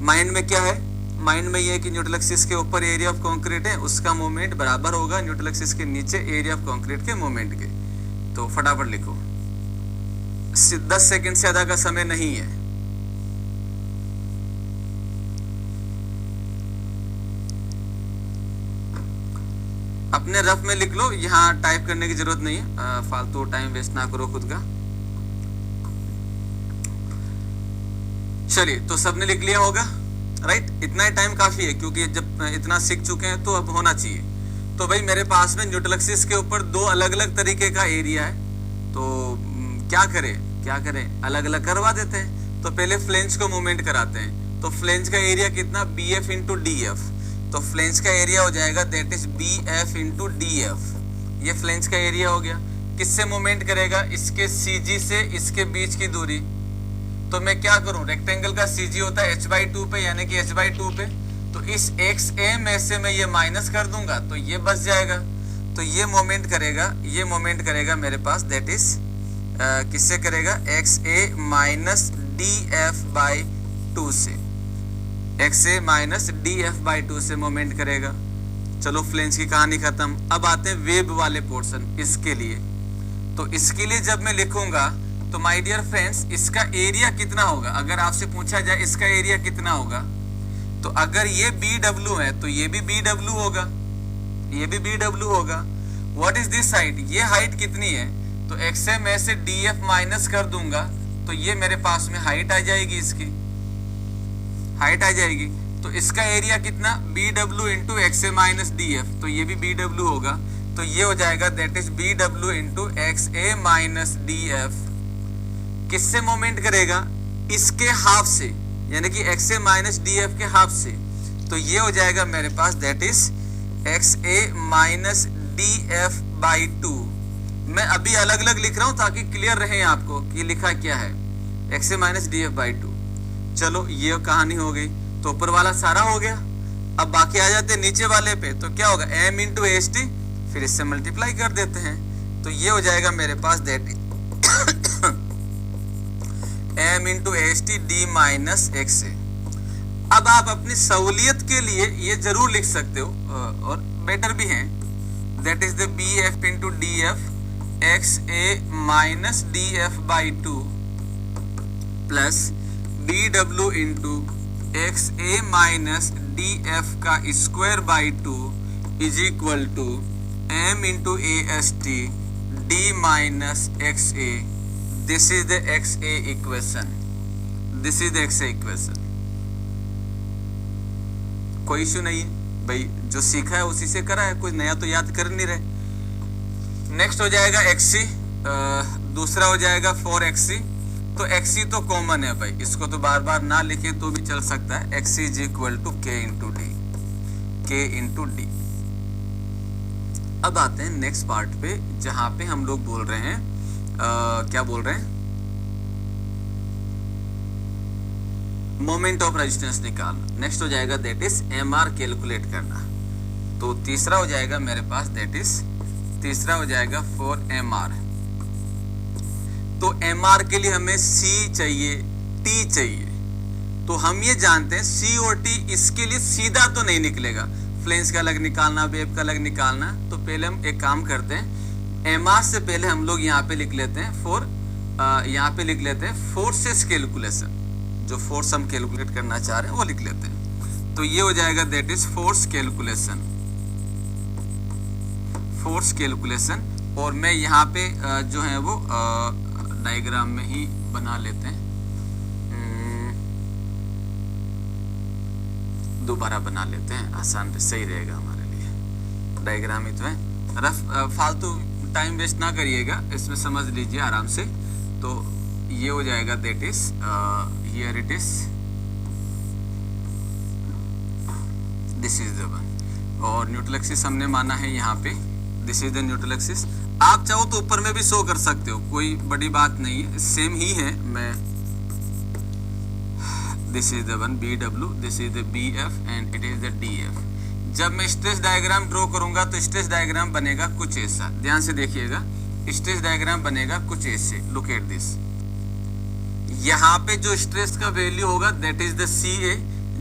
माइंड में क्या है, माइंड में ये है कि न्यूट्रल एक्सिस के ऊपर एरिया ऑफ कंक्रीट है, उसका मोमेंट बराबर होगा न्यूट्रल एक्सिस के नीचे एरिया ऑफ कंक्रीट के मोमेंट के। तो फटाफट लिखो, 10 सेकंड से ज्यादा का समय नहीं है। अपने रफ में लिख लो, यहाँ टाइप करने की जरूरत नहीं है, फालतू टाइम वेस्ट ना करो खुद का। चलिए, तो सबने लिख लिया होगा, राइट। इतना ही टाइम काफी है, क्योंकि जब इतना सीख चुके हैं तो अब होना चाहिए। तो भाई मेरे पास में न्यूट्रल एक्सिस के ऊपर दो अलग अलग तरीके का एरिया है, तो क्या करें, अलग अलग करवा देते हैं। तो पहले फ्लेंज को मूवमेंट कराते हैं। तो फ्लेंज का एरिया कितना, B F into D F. तो फ्लेंज का एरिया हो जाएगा that is B F into D F. ये फ्लेंज का एरिया हो गया। किससे मूवमेंट करेगा, इसके सी जी से इसके बीच की दूरी। तो मैं क्या करूं, रेक्टेंगल का सी जी होता है h/2 पे, यानी कि h/2 पे। तो इस एक्स ए में से मैं ये माइनस कर दूंगा तो ये बच जाएगा। तो ये मोमेंट करेगा मेरे पास दैट इज किससे करेगा, x A minus D F by 2 से, x A minus D F by 2 से मोमेंट करेगा। चलो फ्लेंज की कहानी खत्म। अब आते हैं वेब वाले पोर्शन। इसके लिए तो इसके लिए जब मैं लिखूंगा तो माय डियर फ्रेंड्स, इसका एरिया कितना होगा, अगर आपसे पूछा जाए इसका एरिया कितना होगा, तो अगर ये बी डब्ल्यू है तो ये भी बी डब्ल्यू होगा, ये भी बी डब्ल्यू होगा। व्हाट इज दिस हाइट, ये हाइट कितनी है, तो एक्स ए में से डी एफ माइनस कर दूंगा तो ये मेरे पास में हाइट आ जाएगी, इसकी हाइट आ जाएगी। तो इसका एरिया कितना, B W into X A minus D F, तो ये भी बी डब्ल्यू होगा। तो ये हो जाएगा that is B W into X A minus D F. किससे मोमेंट करेगा, इसके हाफ से, यानी कि X A minus D F के हाफ से। तो ये हो जाएगा मेरे पास that is X A minus D F by 2। मैं अभी अलग अलग लिख रहा हूं ताकि क्लियर रहे आपको कि लिखा क्या है, x A minus D F by 2। चलो ये कहानी हो गई। तो ऊपर वाला सारा हो गया। अब बाकी आ जाते हैं नीचे वाले पे। तो क्या होगा, एम इंटू एच टी, फिर इससे मल्टीप्लाई कर देते हैं। तो ये हो जाएगा मेरे पास that M into H T D minus X A. अब आप अपनी सहूलियत के लिए ये जरूर लिख सकते हो, और बेटर भी है, that is the B F into D F X A minus D F by 2 plus B W into X A minus D F का square by 2 is equal to M into A S T d minus X A, this is the X A equation, this is the X A equation. कोई इश्यू नहीं है भाई, जो सीखा है उसी से करा है, कोई नया तो याद कर नहीं रहे। नेक्स्ट हो जाएगा एक्सी, दूसरा हो जाएगा 4xc। तो xc तो कॉमन है भाई, इसको तो बार बार ना लिखे तो भी चल सकता है। xc is equal to k into D, k into D. अब आते हैं नेक्स्ट पार्ट पे, जहां पे हम लोग बोल रहे हैं क्या बोल रहे हैं, मोमेंट ऑफ रेजिस्टेंस निकालना। नेक्स्ट हो जाएगा दैट इज mr कैलकुलेट करना। तो तीसरा हो जाएगा मेरे पास दैट इज, तीसरा हो जाएगा फॉर mr। तो mr के लिए हमें c चाहिए, t चाहिए। तो हम ये जानते हैं c और t इसके लिए सीधा तो नहीं निकलेगा, फ्लेंज का अलग निकालना, वेव का अलग निकालना। तो पहले हम एक काम करते हैं, mr से पहले हम लोग यहाँ पे लिख लेते हैं फॉर, यहाँ पे लिख लेते हैं फोर्सेस कैलकुलेशन। जो फोर्स हम कैलकुलेट करना चाह रहे हैं वो लिख लेते हैं। तो ये हो जाएगा that is force calculation, force calculation. और मैं यहाँ पे जो है वो डायग्राम में ही बना लेते हैं, दोबारा बना लेते हैं, आसान सही रहेगा हमारे लिए। डायग्राम ही तो है, रफ फालतू टाइम वेस्ट ना करिएगा, इसमें समझ लीजिए आराम से। तो ये हो जाएगा that is, here it is, this is the one. और न्यूट्रल एक्सिस हमने माना है यहाँ पे, this is the neutral axis. आप चाहो तो ऊपर में भी शो कर सकते हो, कोई बड़ी बात नहीं है, सेम ही है। मैं this is the one BW, this is the BF and it is the DF। जब मैं स्ट्रेस डायग्राम ड्रॉ करूंगा तो स्ट्रेस डायग्राम बनेगा कुछ ऐसा, ध्यान से देखिएगा। स्ट्रेस डायग्राम बनेगा कुछ ऐसे, लुक एट दिस। यहाँ पे जो स्ट्रेस का वैल्यू होगा दैट इज द CA।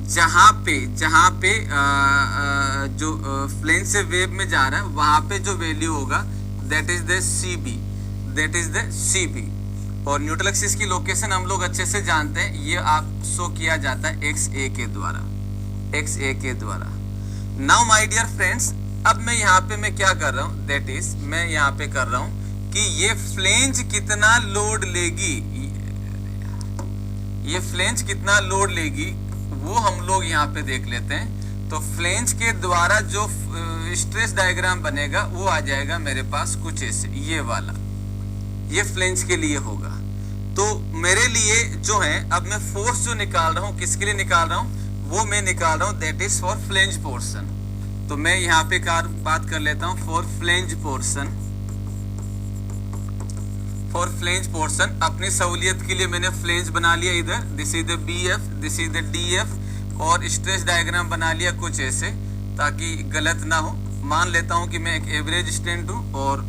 जहाँ पे जो प्लेन से वेव में जा रहा है वहां पे जो वैल्यू होगा that is the CB, that is the CB। और न्यूट्रल एक्सिस की लोकेशन हम लोग अच्छे से जानते हैं, ये आप शो किया जाता है XA के द्वारा, XA के द्वारा। नाउ माय डियर फ्रेंड्स, अब मैं यहाँ पे मैं क्या कर रहा हूँ, दैट इज मैं यहाँ पे कर रहा हूँ कि ये फ्लेंज कितना लोड लेगी, ये फ्लेंज कितना लोड लेगी वो हम लोग यहाँ पे देख लेते हैं। तो फ्लेंज के द्वारा जो स्ट्रेस डायग्राम बनेगा वो आ जाएगा मेरे पास कुछ ऐसे, ये वाला, ये फ्लेंज के लिए होगा। तो मेरे लिए जो है, अब मैं फोर्स जो निकाल रहा हूँ किसके लिए निकाल रहा हूँ, वो मैं निकाल रहा हूँ that is for flange portion. तो मैं यहाँ पे बात कर लेता हूँ for flange portion, for flange portion. अपनी सहूलियत के लिए मैंने फ्लेंज बना लिया इधर, this is the BF, this is the DF। और स्ट्रेस डायग्राम बना लिया कुछ ऐसे ताकि गलत ना हो। मान लेता हूँ कि मैं एक एवरेज स्टूडेंट हूँ और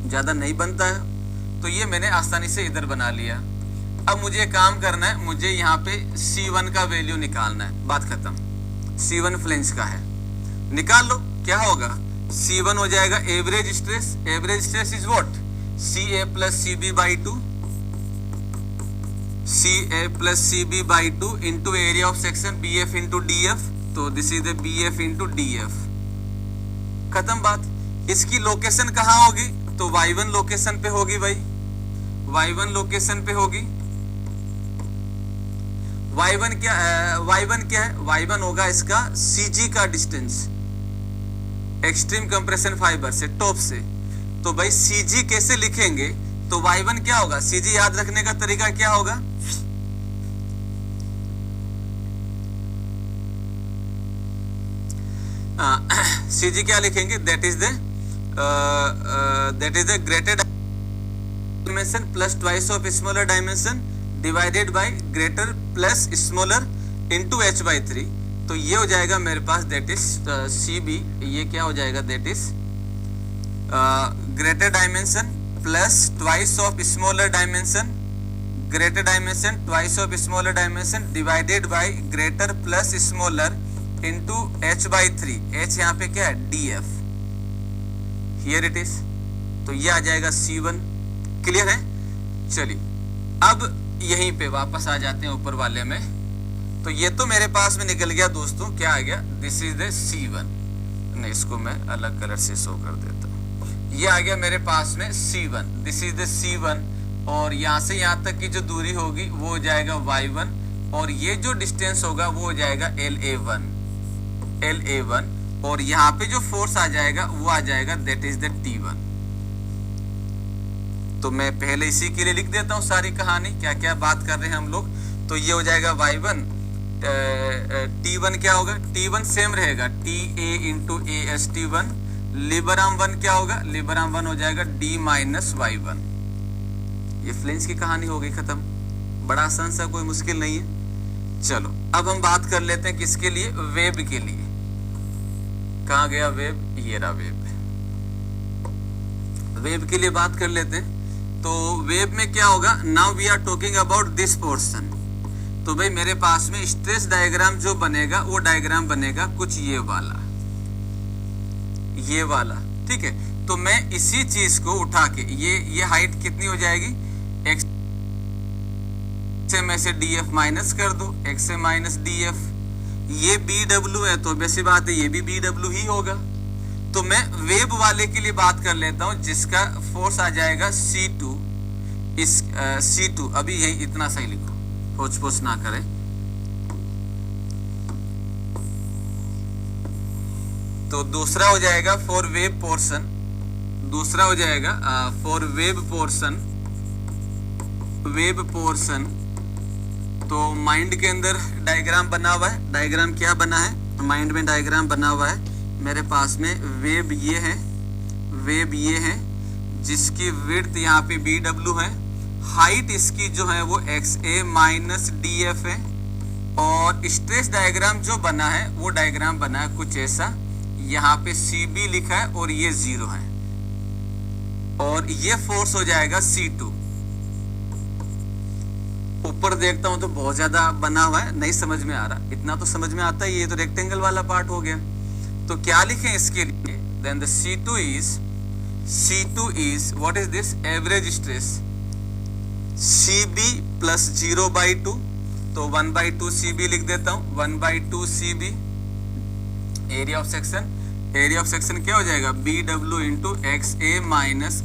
ज़्यादा नहीं बनता है, तो ये मैंने आसानी से इधर बना लिया। अब मुझे काम करना है, मुझे यहाँ पे C1 का वैल्यू निकालना है, बात खत्म। C1 फ्लेंज का है, निकाल लो। क्या होगा, C1 हो जाएगा average stress, average stress is what, CA plus CB by 2, CA plus CB by 2 into area of section BF into DF। तो this is the BF into DF, खत्म बात। इसकी लोकेशन कहाँ होगी, तो Y1 लोकेशन पे होगी भाई, Y1 लोकेशन पे होगी। Y1 क्या है, Y1 होगा इसका CG का डिस्टेंस एक्सट्रीम कंप्रेशन फाइबर से, टॉप से। तो भाई CG कैसे लिखेंगे, तो Y1 क्या होगा, CG याद रखने का तरीका क्या होगा, CG क्या लिखेंगे, that is the greater dimension plus twice of smaller dimension divided by greater plus smaller into h/3। तो ये हो जाएगा मेरे पास दैट इज CB। ये क्या हो जाएगा, that is greater dimension plus twice of smaller dimension, greater dimension twice of smaller dimension divided by greater plus smaller into h/3। h यहाँ पे क्या है, DF, हियर इट इज। तो ये आ जाएगा C1। क्लियर है, चलिए अब यहीं पे वापस आ जाते हैं ऊपर वाले में। तो ये तो मेरे पास में निकल गया दोस्तों, क्या आ गया, दिस इज द C1। नहीं, इसको मैं अलग कलर से शो कर देता हूँ। ये आ गया मेरे पास में C1, this is the C1, और यहाँ से यहाँ तक की जो दूरी होगी वो हो जाएगा Y1, और ये जो डिस्टेंस होगा वो हो जाएगा LA1, और यहाँ पे जो फोर्स आ जाएगा वो आ जाएगा दैट इज द T1। तो मैं पहले इसी के लिए लिख देता हूँ सारी कहानी, क्या क्या बात कर रहे हैं हम लोग। तो ये हो जाएगा Y1, T1 क्या होगा, T1 सेम रहेगा TA into AST1, Libre arm 1 क्या होगा, लिबर आर्म 1 हो जाएगा D माइनस Y1। ये फ्लेंज की कहानी हो गई खत्म, बड़ा आसान सा, कोई मुश्किल नहीं है। चलो अब हम बात कर लेते हैं किसके लिए, वेब के लिए। कहाँ गया वेब, ये रहा वेब। वेब के लिए बात कर लेते हैं। तो वेब में क्या होगा, now we are talking about this portion. तो भाई मेरे पास में स्ट्रेस डायग्राम जो बनेगा वो डायग्राम बनेगा कुछ ये वाला, ठीक है। तो मैं इसी चीज को उठा के ये हाइट कितनी हो जाएगी, x से में से df माइनस कर दो, x से माइनस df, ये bw है तो वैसी बात है ये भी bw ही होगा। तो मैं वेब वाले के लिए बात कर लेता हूं जिसका फोर्स आ जाएगा C2, इस C2 अभी यही इतना सही लिखो, पोछ ना करें। तो दूसरा हो जाएगा फॉर वेब पोर्शन, दूसरा हो जाएगा फॉर वेब पोर्शन। तो माइंड के अंदर डायग्राम बना हुआ है, डायग्राम क्या बना है, माइंड में डायग्राम बना हुआ है मेरे पास में। वेब ये है जिसकी विड्थ यहाँ पे BW है, हाइट इसकी जो है वो XA माइनस DF है, और स्ट्रेस डायग्राम जो बना है वो डायग्राम बना है कुछ ऐसा, यहाँ पे CB लिखा है और ये 0 है, और ये फोर्स हो जाएगा C2। ऊपर देखता हूं तो बहुत ज्यादा बना हुआ है, नहीं समझ में आ रहा, इतना तो समझ में आता है, ये तो रेक्टेंगल वाला पार्ट हो गया। तो क्या लिखें इसके लिए, then the C2 is what is this, average stress CB plus 0/2, तो 1/2 CB लिख देता हूं, 1/2 CB। एरिया ऑफ सेक्शन क्या हो जाएगा, BW into XA minus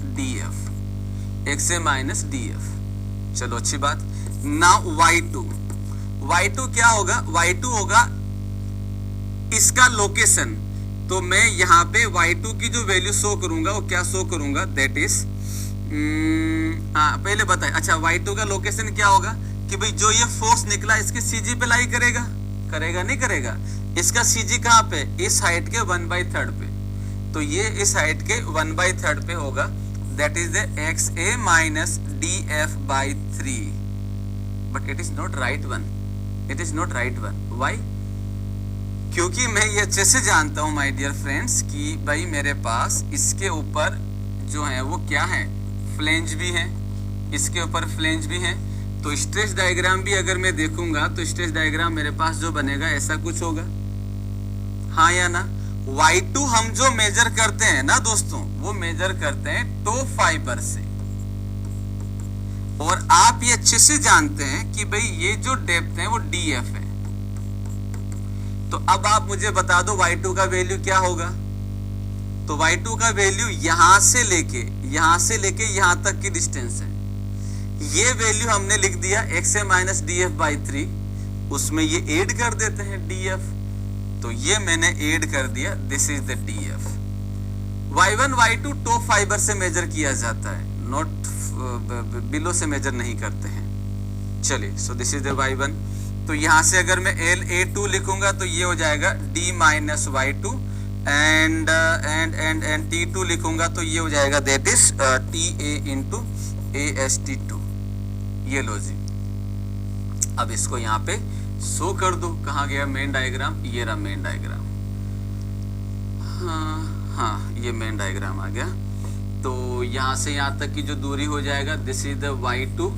DF, चलो अच्छी बात। नाउ Y2 क्या होगा, Y2 होगा इसका लोकेशन। तो मैं यहाँ पे Y2 की जो वैल्यू शो करूंगा वो क्या शो करूंगा, दैट इज पहले बताए, अच्छा Y2 का लोकेशन क्या होगा कि भाई जो ये फोर्स निकला इसके CG पे लाई करेगा नहीं करेगा, इसका CG कहाँ पे, इस हाइट के 1/3 पे, तो ये इस हाइट के 1/3 पे होगा, that is the XA minus DF/3, but it is not right one, why, क्योंकि मैं ये अच्छे से जानता हूं माय डियर फ्रेंड्स कि भाई मेरे पास इसके ऊपर जो है वो क्या है, फ्लेंज भी है, इसके ऊपर फ्लेंज भी है। तो स्ट्रेस डायग्राम भी अगर मैं देखूंगा तो स्ट्रेस डायग्राम मेरे पास जो बनेगा ऐसा कुछ होगा, हाँ या ना। Y2 हम जो मेजर करते हैं ना दोस्तों, वो मेजर करते हैं टो फाइबर से, और आप ये अच्छे से जानते हैं कि भाई ये जो डेप्थ है वो DF है। तो अब आप मुझे बता दो Y2 का वैल्यू क्या होगा। तो Y2 का वैल्यू यहां से लेके यहां तक की डिस्टेंस है, ये वैल्यू हमने लिख दिया XA माइनस DF/3, उसमें ये ऐड कर देते हैं DF, तो ये मैंने ऐड कर दिया, this is the DF। Y1 Y2 top fibre से मेजर किया जाता है, नॉट बिलो से मेजर नहीं करते हैं। चलिए, so this is the Y1। तो यहां से अगर मैं LA2 लिखूंगा तो ये हो जाएगा D minus Y2, and T2 लिखूंगा तो ये हो जाएगा that is TA into AST2। ये लो जी, अब इसको यहाँ पे शो कर दो। कहाँ गया मेन डायग्राम, ये रहा मेन डायग्राम, हाँ ये मेन डायग्राम आ गया। तो यहाँ से यहाँ तक की जो दूरी हो जाएगा this is the Y2,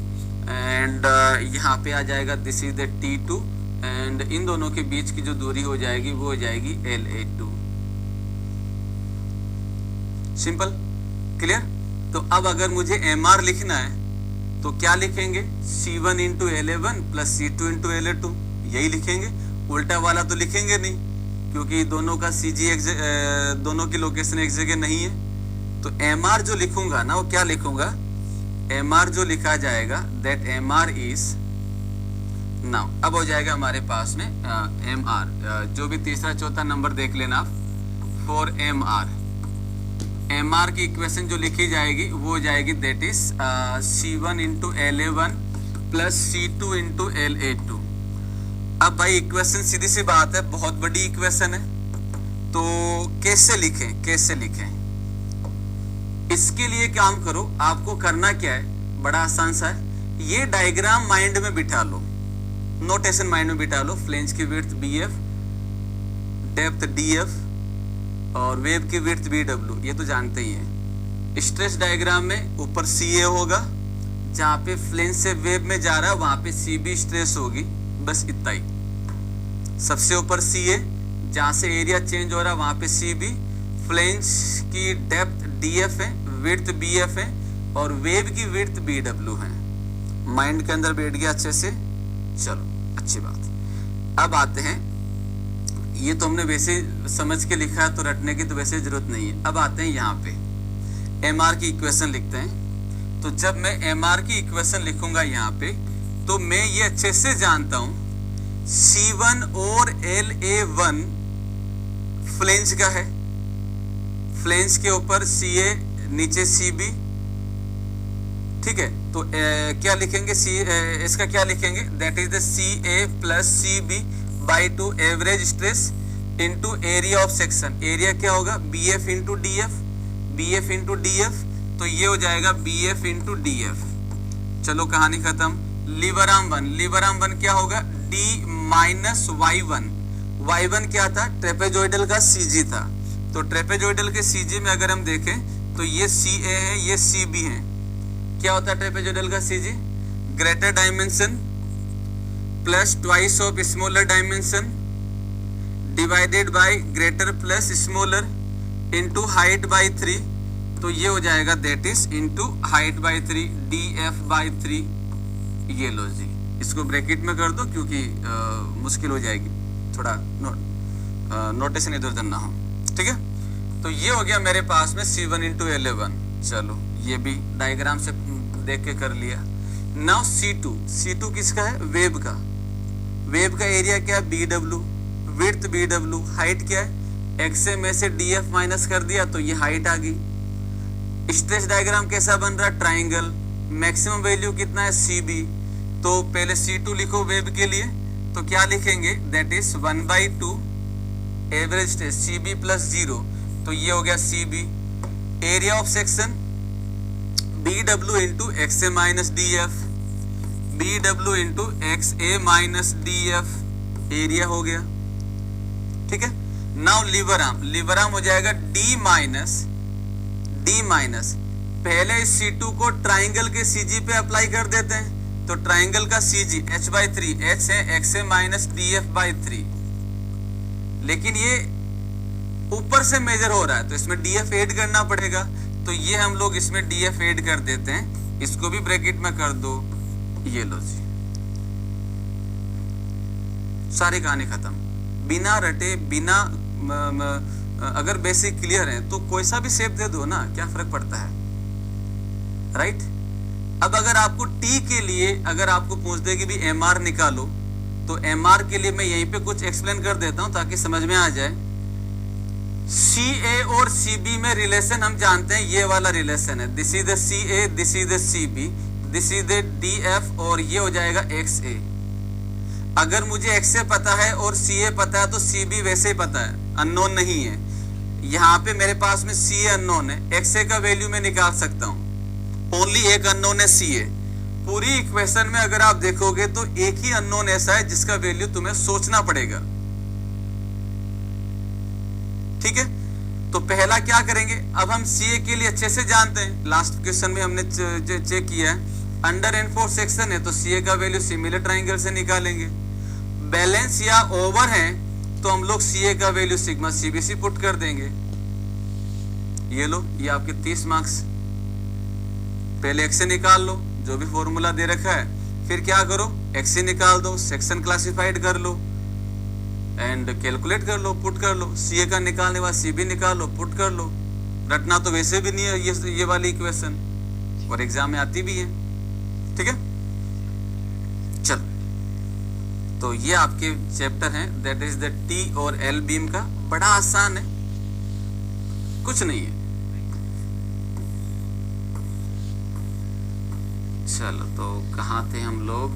and यहाँ पे आ जाएगा this is the T2, and in दोनों के बीच की जो दूरी हो जाएगी वो हो जाएगी LA2। Simple, clear. तो अब अगर मुझे MR लिखना है तो क्या लिखेंगे, C1 into LA1 plus C2 into LA2, यही लिखेंगे, उल्टा वाला तो लिखेंगे नहीं, क्योंकि दोनों का CG दोनों की लोकेशन एक जगह नहीं है। तो तो mr जो लिखूंगा ना, वो क्या लिखूंगा, mr जो लिखा जाएगा दैट mr इज, नाउ अब हो जाएगा हमारे पास में mr, जो भी तीसरा चौथा नंबर देख लेना आप, फॉर mr की इक्वेशन जो लिखी जाएगी वो हो जाएगी that is C1 into LA1 plus C2 into LA2। अब भाई इक्वेशन सीधी सी बात है, बहुत बड़ी इक्वेशन है, तो कैसे लिखें, इसके लिए काम करो, आपको करना क्या है, बड़ा आसान सा है, ये डायग्राम माइंड में बिठा लो, नोटेशन माइंड में बिठा लो, फ्लेंज की विड्थ BF, डेप्थ DF और वेव की विड्थ BW, ये तो जानते ही हैं। स्ट्रेस डायग्राम में ऊपर CA होगा, जहां पे फ्लेंज से वेव में जा रहा है वहां पे CB स्ट्रेस होगी, बस इतना ही। सबसे ऊपर CA, जहां से एरिया चेंज हो रहा है वहां पे CB, फ्लेंज की डेप्थ DF है, विड्थ BF है और वेव की विड्थ BW है। माइंड के अंदर बैठ गया अच्छे से, चलो अच्छी बात। अब आते हैं, ये तो हमने वैसे समझ के लिखा है तो रटने की तो वैसे जरूरत नहीं है। अब आते हैं यहाँ पे mr की इक्वेशन लिखते हैं। तो जब मैं mr की इक्वेशन लिखूंगा यहाँ पे, तो मैं ये अच्छे से जानता हूं C1 और LA1 फ्लेंज का है, फ्लेंज के ऊपर CA, नीचे CB, ठीक है। तो क्या लिखेंगे, इसका क्या लिखेंगे, that is the CA plus CB by 2 average stress into area of section. Area क्या होगा, BF इंटू DF, तो ये हो जाएगा BF इंटू DF। चलो कहानी खत्म। लीवर आर्म वन क्या होगा, D माइनस Y1 क्या था, ट्रेपेजोइडल का CG था। तो ट्रेपेजोइडल के CG में अगर हम देखें तो ये CA है, ये CB है। क्या होता है ट्रेपेजोइडल का CG, greater dimension plus twice of smaller dimension divided by greater plus smaller into height by 3, तो ये हो जाएगा that is into height by 3 DF by 3। ये लो जी, इसको ब्रैकेट में कर दो क्योंकि मुश्किल हो जाएगी, थोड़ा नोटेशन इधर उधर ना हो, ठीक है। तो ये हो गया मेरे पास में C1 इंटू LA1। चलो ये भी डायग्राम से देख के कर लिया। नाउ C2 किसका है, वेव का एरिया क्या है, BW, विड्थ BW, हाइट क्या है, XA में से DF माइनस कर दिया तो ये हाइट आ गई। स्ट्रेस डायग्राम कैसा बन रहा है, ट्राइंगल, मैक्सिमम वैल्यू कितना है CB, तो पहले C2 लिखो वेव के लिए, तो क्या लिखेंगे, that is 1/2 average stress CB plus 0, तो ये हो गया CB। Area of section BW into XA minus DF, BW into XA minus DF, area हो गया, ठीक है। नाउ लीवर आर्म हो जाएगा D माइनस, पहले इस C2 को ट्राइंगल के CG पे अप्लाई कर देते हैं, तो ट्राइंगल का CG H/3, H है XA माइनस DF/3, लेकिन ये ऊपर से मेजर हो रहा है तो इसमें DF ऐड करना पड़ेगा, तो ये हम लोग इसमें DF ऐड कर देते हैं, इसको भी ब्रैकेट में कर दो। ये लो जी, सारी कहानी खत्म, बिना रटे, बिना अगर बेसिक क्लियर है तो कोई सा भी शेप दे दो ना, क्या फर्क पड़ता है, राइट। अब अगर आपको T के लिए अगर आपको पूछ दे कि भी MR निकालो, तो MR के लिए मैं यहीं पे कुछ एक्सप्लेन कर देता हूं ताकि समझ में आ जाए। CA और CB में रिलेशन हम जानते हैं, ये वाला रिलेशन है, this is the CA, this is the CB, this is the DF और ये हो जाएगा XA। अगर मुझे XA पता है और CA पता है तो CB वैसे ही पता है, अननोन नहीं है। यहाँ पे मेरे पास में CA अननोन है, XA का वैल्यू मैं निकाल सकता हूँ, ओनली एक अननोन है CA। पूरी इक्वेशन में अगर आप देखोगे तो एक ही अननोन ऐसा है जिसका वैल्यू तुम्हें सोचना पड़ेगा, ठीक है। तो पहला क्या करेंगे, अब हम CA के लिए अच्छे से जानते हैं, लास्ट क्वेश्चन में हमने चेक किया है, अंडर एंड फोर्थ सेक्शन है तो CA का वैल्यू सिमिलर ट्राइंगल से निकालेंगे। बैलेंस या ओवर है तो हम लोग CA का वैल्यू सिग्मा CBC पुट कर देंगे। ये लो, ये आपके 30 मार्क्स। पहले XA निकाल लो, जो भी फॉर्मूला दे रखा है, फिर क्या करो, XA निकाल दो, सेक्शन क्लासिफाइड कर लो एंड कैलकुलेट कर लो, पुट कर लो। CA का निकालने बाद CB निकाल लो, पुट कर लो, रटना तो वैसे भी नहीं है ये वाली इक्वेशन, और एग्जाम में आती भी है। ठीक है, चल तो ये आपके चैप्टर हैं, दैट इज द टी और एल बीम का। बड़ा आसान है, कुछ नहीं है। चलो तो कहाँ थे हम लोग?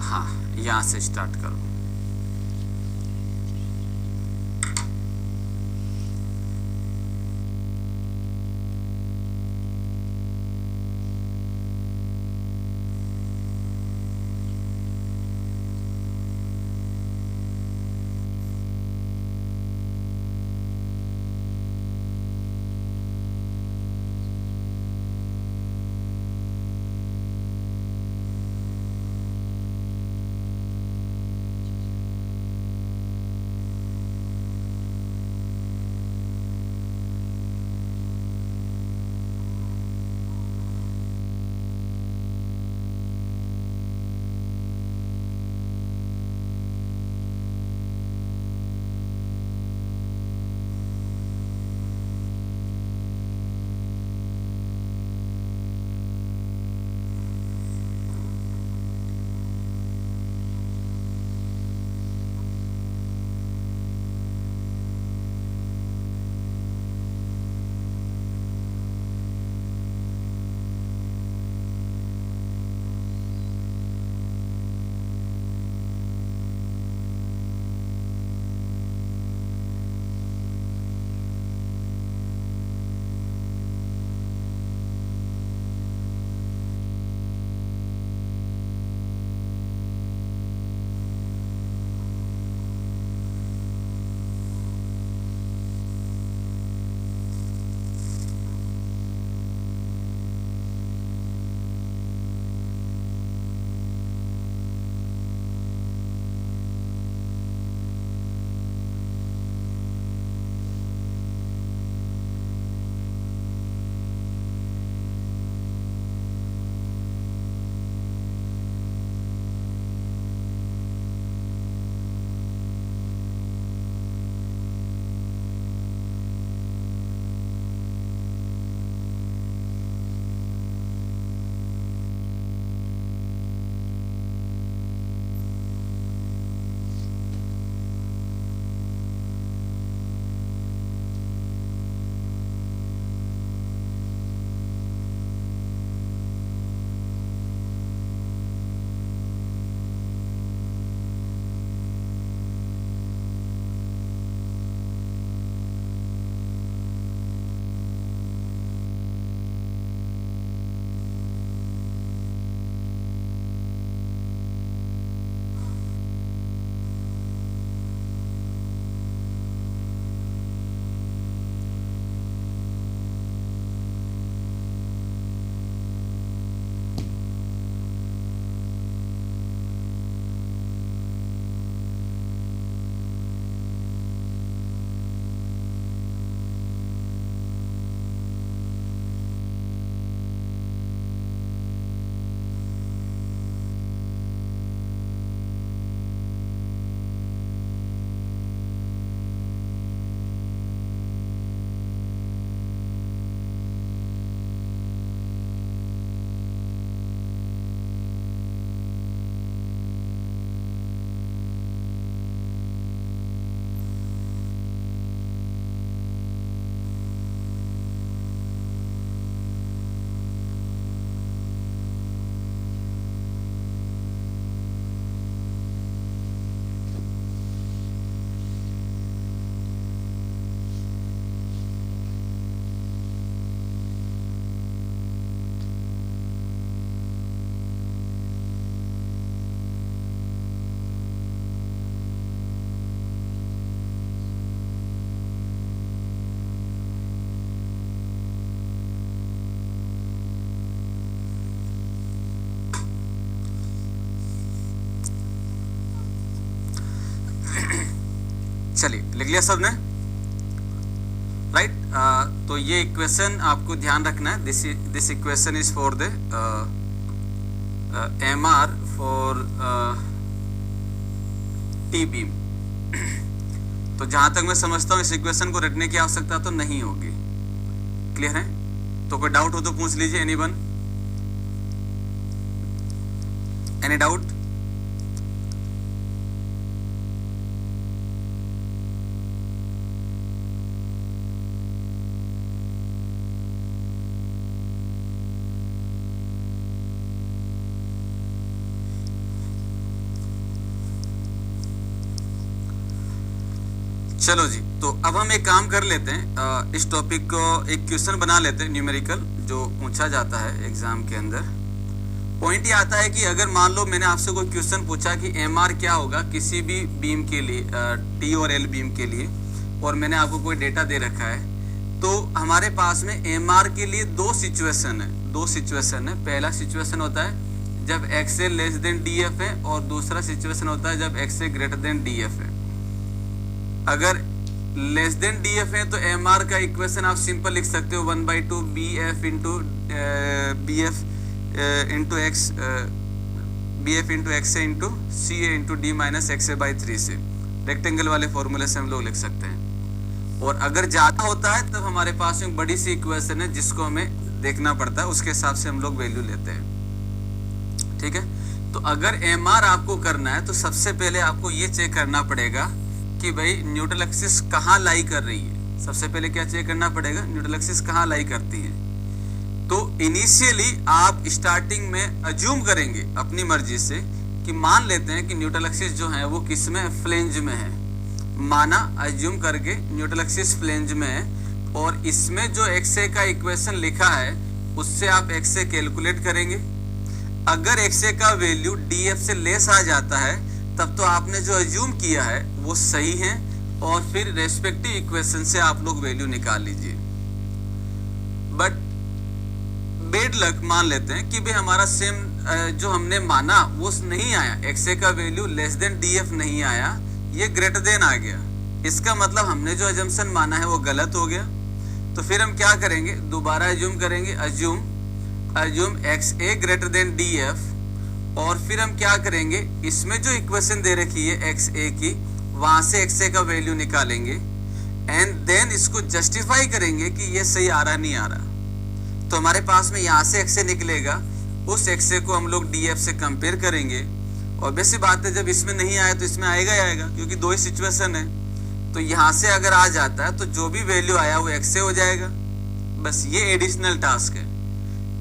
हाँ, यहां से स्टार्ट करो। चलिए लिख लिया सबने, राइट। तो ये इक्वेशन आपको ध्यान रखना है, this equation is for the MR for T beam. तो जहां तक मैं समझता हूँ इस इक्वेशन को रटने की आवश्यकता तो नहीं होगी। क्लियर है? तो कोई डाउट हो तो पूछ लीजिए। एनीवन? Any doubt? चलो जी, तो अब हम एक काम कर लेते हैं, इस टॉपिक को एक क्वेश्चन बना लेते हैं न्यूमेरिकल, जो पूछा जाता है एग्जाम के अंदर। पॉइंट ये आता है कि अगर मान लो मैंने आपसे कोई क्वेश्चन पूछा कि एमआर क्या होगा किसी भी बीम के लिए, टी और एल बीम के लिए, और मैंने आपको कोई डेटा दे रखा है, तो हमारे पास में एमआर के लिए दो सिचुएशन है। पहला सिचुएशन होता है जब एक्सए लेस देन डीएफ है, और दूसरा सिचुएशन होता है जब एक्सए ग्रेटर देन डीएफ है। अगर लेस देन डीएफ है तो एमआर का इक्वेशन आप सिंपल लिख सकते हो 1/2 BF into X into C A into D minus X A by 3 से रेक्टेंगल वाले फॉर्मूले से हम लोग लिख सकते हैं। और अगर ज्यादा होता है तब हमारे पास एक बड़ी सी इक्वेशन है जिसको हमें देखना पड़ता है, उसके हिसाब से हम लोग वैल्यू लेते हैं। ठीक है? तो अगर एमआर आपको करना है तो सबसे पहले आपको ये चेक करना पड़ेगा कि भाई न्यूट्रल एक्सिस कहाँ लाई कर रही है। सबसे पहले क्या चेक करना पड़ेगा? न्यूट्रल एक्सिस कहाँ लाई करती है। तो इनिशियली आप स्टार्टिंग में अज्यूम करेंगे अपनी मर्जी से कि मान लेते हैं कि न्यूट्रल एक्सिस जो है वो किस में? फ्लेंज में है। माना, अज्यूम करके न्यूट्रल एक्सिस फ्लेंज में है, और इसमें जो एक्सए का इक्वेशन लिखा है उससे आप एक्सए कैलकुलेट करेंगे। अगर एक्सए का वैल्यू डीएफ से लेस आ जाता है तब तो आपने जो अज्यूम किया है वो सही है, और फिर रेस्पेक्टिव इक्वेशन से आप लोग वैल्यू निकाल लीजिए। बट बेड लक मान लेते हैं कि भाई हमारा सेम जो हमने माना वो नहीं आया, एक्सए का वैल्यू लेस देन डीएफ नहीं आया, ये ग्रेटर देन आ गया। इसका मतलब हमने जो अजम्पशन माना है वो गलत हो गया। तो फिर हम क्या करेंगे? दोबारा अज्यूम करेंगे, अज्यूम एक्सए ग्रेटर देन डीएफ, और फिर हम क्या करेंगे? इसमें जो इक्वेशन दे रखी है एक्स ए की, वहां से एक्स ए का वैल्यू निकालेंगे, एंड देन इसको जस्टिफाई करेंगे कि ये सही आ रहा नहीं आ रहा। तो हमारे पास में यहाँ से एक्स ए निकलेगा, उस एक्स ए को हम लोग डीएफ से कंपेयर करेंगे। और वैसी बात है, जब इसमें नहीं आया तो इसमें आएगा ही आएगा, क्योंकि दो ही सिचुएशन है। तो यहाँ से अगर आ जाता है तो जो भी वैल्यू आया वो एक्स ए हो जाएगा। बस ये एडिशनल टास्क है।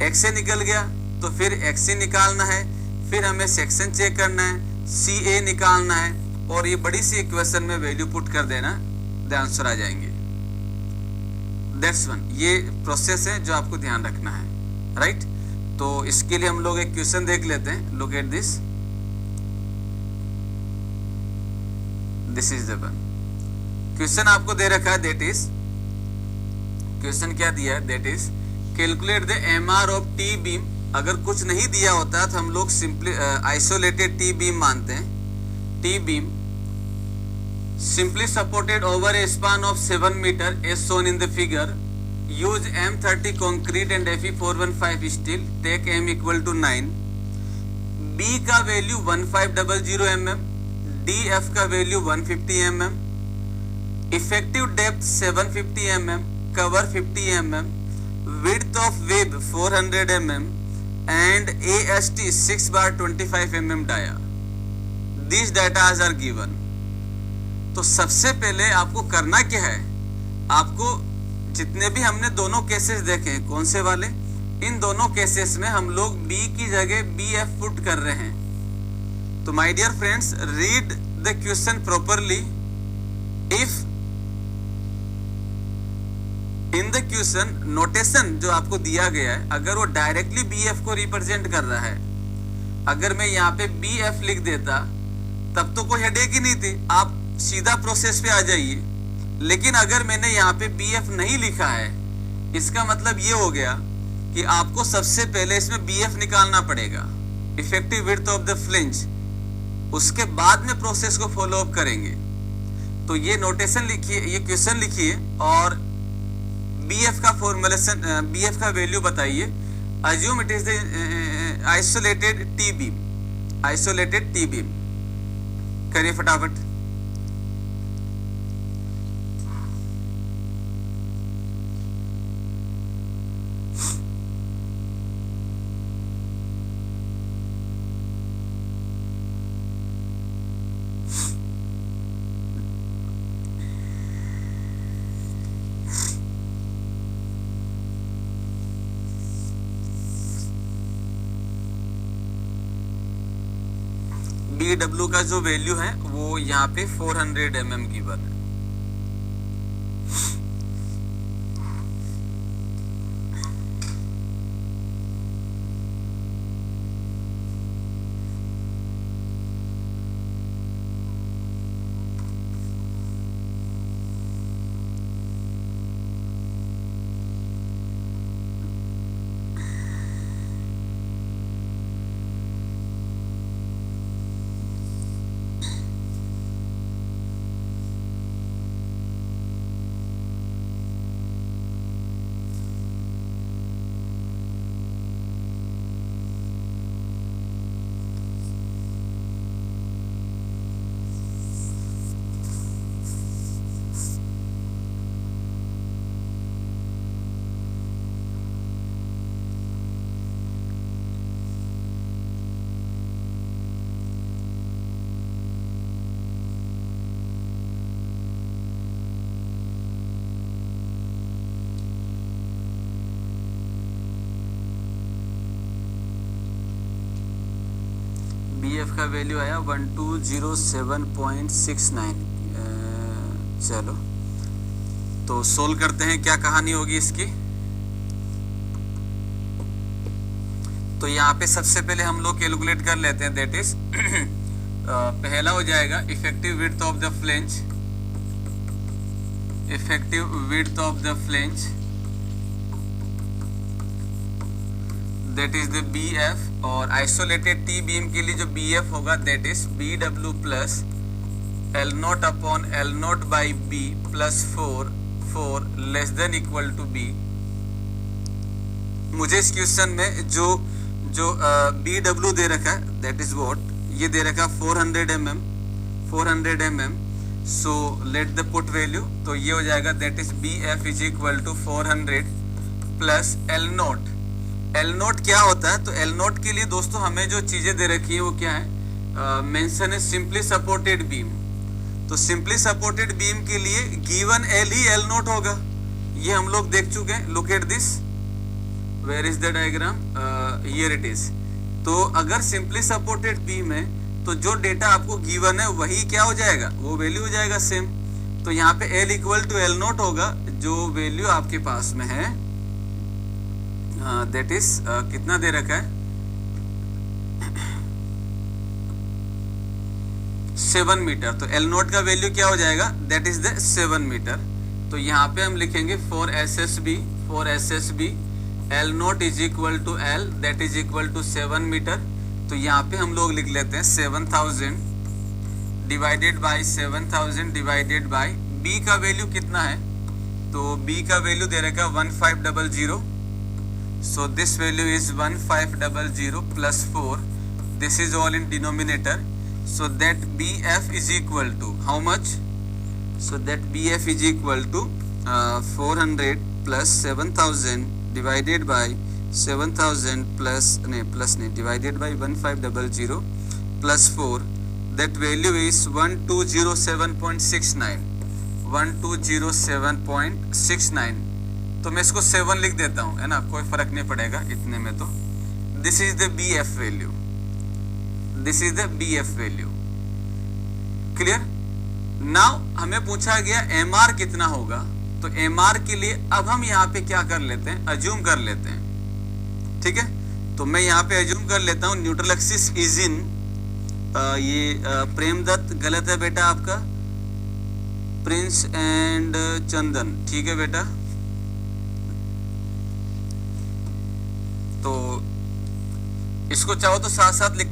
एक्स ए निकल गया तो फिर एक्स ए निकालना है, फिर हमें सेक्शन चेक करना है, सी ए निकालना है, और ये बड़ी सी इक्वेशन में वैल्यू पुट कर देना, द आंसर आ जाएंगे। That's one. ये प्रोसेस है जो आपको ध्यान रखना है, राइट? तो इसके लिए हम लोग एक क्वेश्चन देख लेते हैं। Look at this, this is the one. Question आपको दे रखा है, दैट इज, क्वेश्चन क्या दिया है? That is calculate the MR of T beam. अगर कुछ नहीं दिया होता तो हम लोग सिंपली आइसोलेटेड टी बीम मानते हैं। T beam simply supported over a span of 7 metre as shown in the figure, use M30 concrete and Fe415 steel, take M equal to 9। B का वैल्यू 1500 mm, DF का value 150 mm, effective depth 750 mm, cover 50 mm, width of web 400 mm and AST 6/25 mm dia. These data are given. तो सबसे पहले आपको करना क्या है? आपको जितने भी हमने दोनों केसेस देखे हैं, कौन से वाले? इन दोनों केसेस में हम लोग B की जगह BF पुट कर रहे हैं। तो my dear friends, read the question properly. If in the question notation जो आपको दिया गया है, अगर वो डायरेक्टली BF को रिप्रेजेंट कर रहा है, अगर मैं यहाँ पे BF लिख देता तब तो कोई हेडेक ही नहीं थी, आप सीधा प्रोसेस पे आ जाइए। लेकिन अगर मैंने यहाँ पे BF नहीं लिखा है, इसका मतलब ये हो गया कि आपको सबसे पहले इसमें BF निकालना पड़ेगा, इफेक्टिव विड्थ ऑफ द फ्लिंज, उसके बाद में प्रोसेस को फॉलो अप करेंगे। तो ये नोटेशन लिखिए, ये क्वेश्चन लिखिए, और BF का फॉर्मूलेशन, BF का वैल्यू बताइए। Assume it is the isolated T beam, isolated T beam. करिए फटाफट। बी डब्ल्यू का जो वैल्यू है वो यहाँ पे 400 mm गिवन है। BF का वैल्यू आया 1207.69। चलो तो सोल्व करते हैं, क्या कहानी होगी इसकी। तो यहाँ पे सबसे पहले हम लोग कैलकुलेट कर लेते हैं, दैट इज पहला हो जाएगा effective width of the flange, effective width of the flange that is the BF, और आइसोलेटेड टी बीम के लिए जो BF होगा that is BW plus L0 upon L0 by B plus 4 less than equal to B। मुझे इस क्वेश्चन में जो BW दे रखा है दैट इज व्हाट, ये दे रखा 400 mm, so let the put value, तो ये हो जाएगा that is BF is equal to 400 plus L0। L0 क्या होता है, तो L0 के लिए दोस्तों हमें जो चीजें दे रखी है वो क्या है, मेंशन है सिंपली सपोर्टेड बीम। तो सिंपली सपोर्टेड बीम के लिए गिवन L ही L0 होगा, ये हम लोग देख चुके हैं। Look at this, where is the diagram, here it is. तो अगर सिंपली सपोर्टेड बीम है तो जो डेटा आपको गिवन है वही क्या हो जाएगा, वो वैल्यू हो जाएगा सेम। तो यहाँ पे L इक्वल टू L0 होगा, जो वैल्यू आपके पास में है दैट इज कितना दे रखा है 7 मीटर। तो L0 का वैल्यू क्या हो जाएगा, दैट इज द 7 मीटर। तो यहाँ पे हम लिखेंगे 4 SSB L0 is equal to L that is equal to 7 metre. तो यहाँ पे हम लोग लिख लेते हैं 7000 divided by 7000 divided by B का वैल्यू कितना है, तो B का वैल्यू दे रखा 1500। So this value is 1500 plus 4. This is all in denominator. So that BF is equal to how much? So that BF is equal to 400 plus 7000 divided by 7000 plus divided by 1500 plus 4. That value is 1207.69. 1207.69। तो मैं इसको 7 लिख देता हूं, है ना, कोई फर्क नहीं पड़ेगा इतने में। तो this is the BF value, this is the BF value. Clear. Now हमें पूछा गया MR कितना होगा, तो MR के लिए अब हम यहाँ पे क्या कर लेते हैं, अज्यूम कर लेते हैं। ठीक है, तो मैं यहाँ पे अज्यूम कर लेता हूँ न्यूट्रल एक्सिस इज इन, ये प्रेमदत्त गलत है बेटा आपका, प्रिंस एंड चंदन ठीक है बेटा। तो इसको चाहो तो साथ साथ लिखते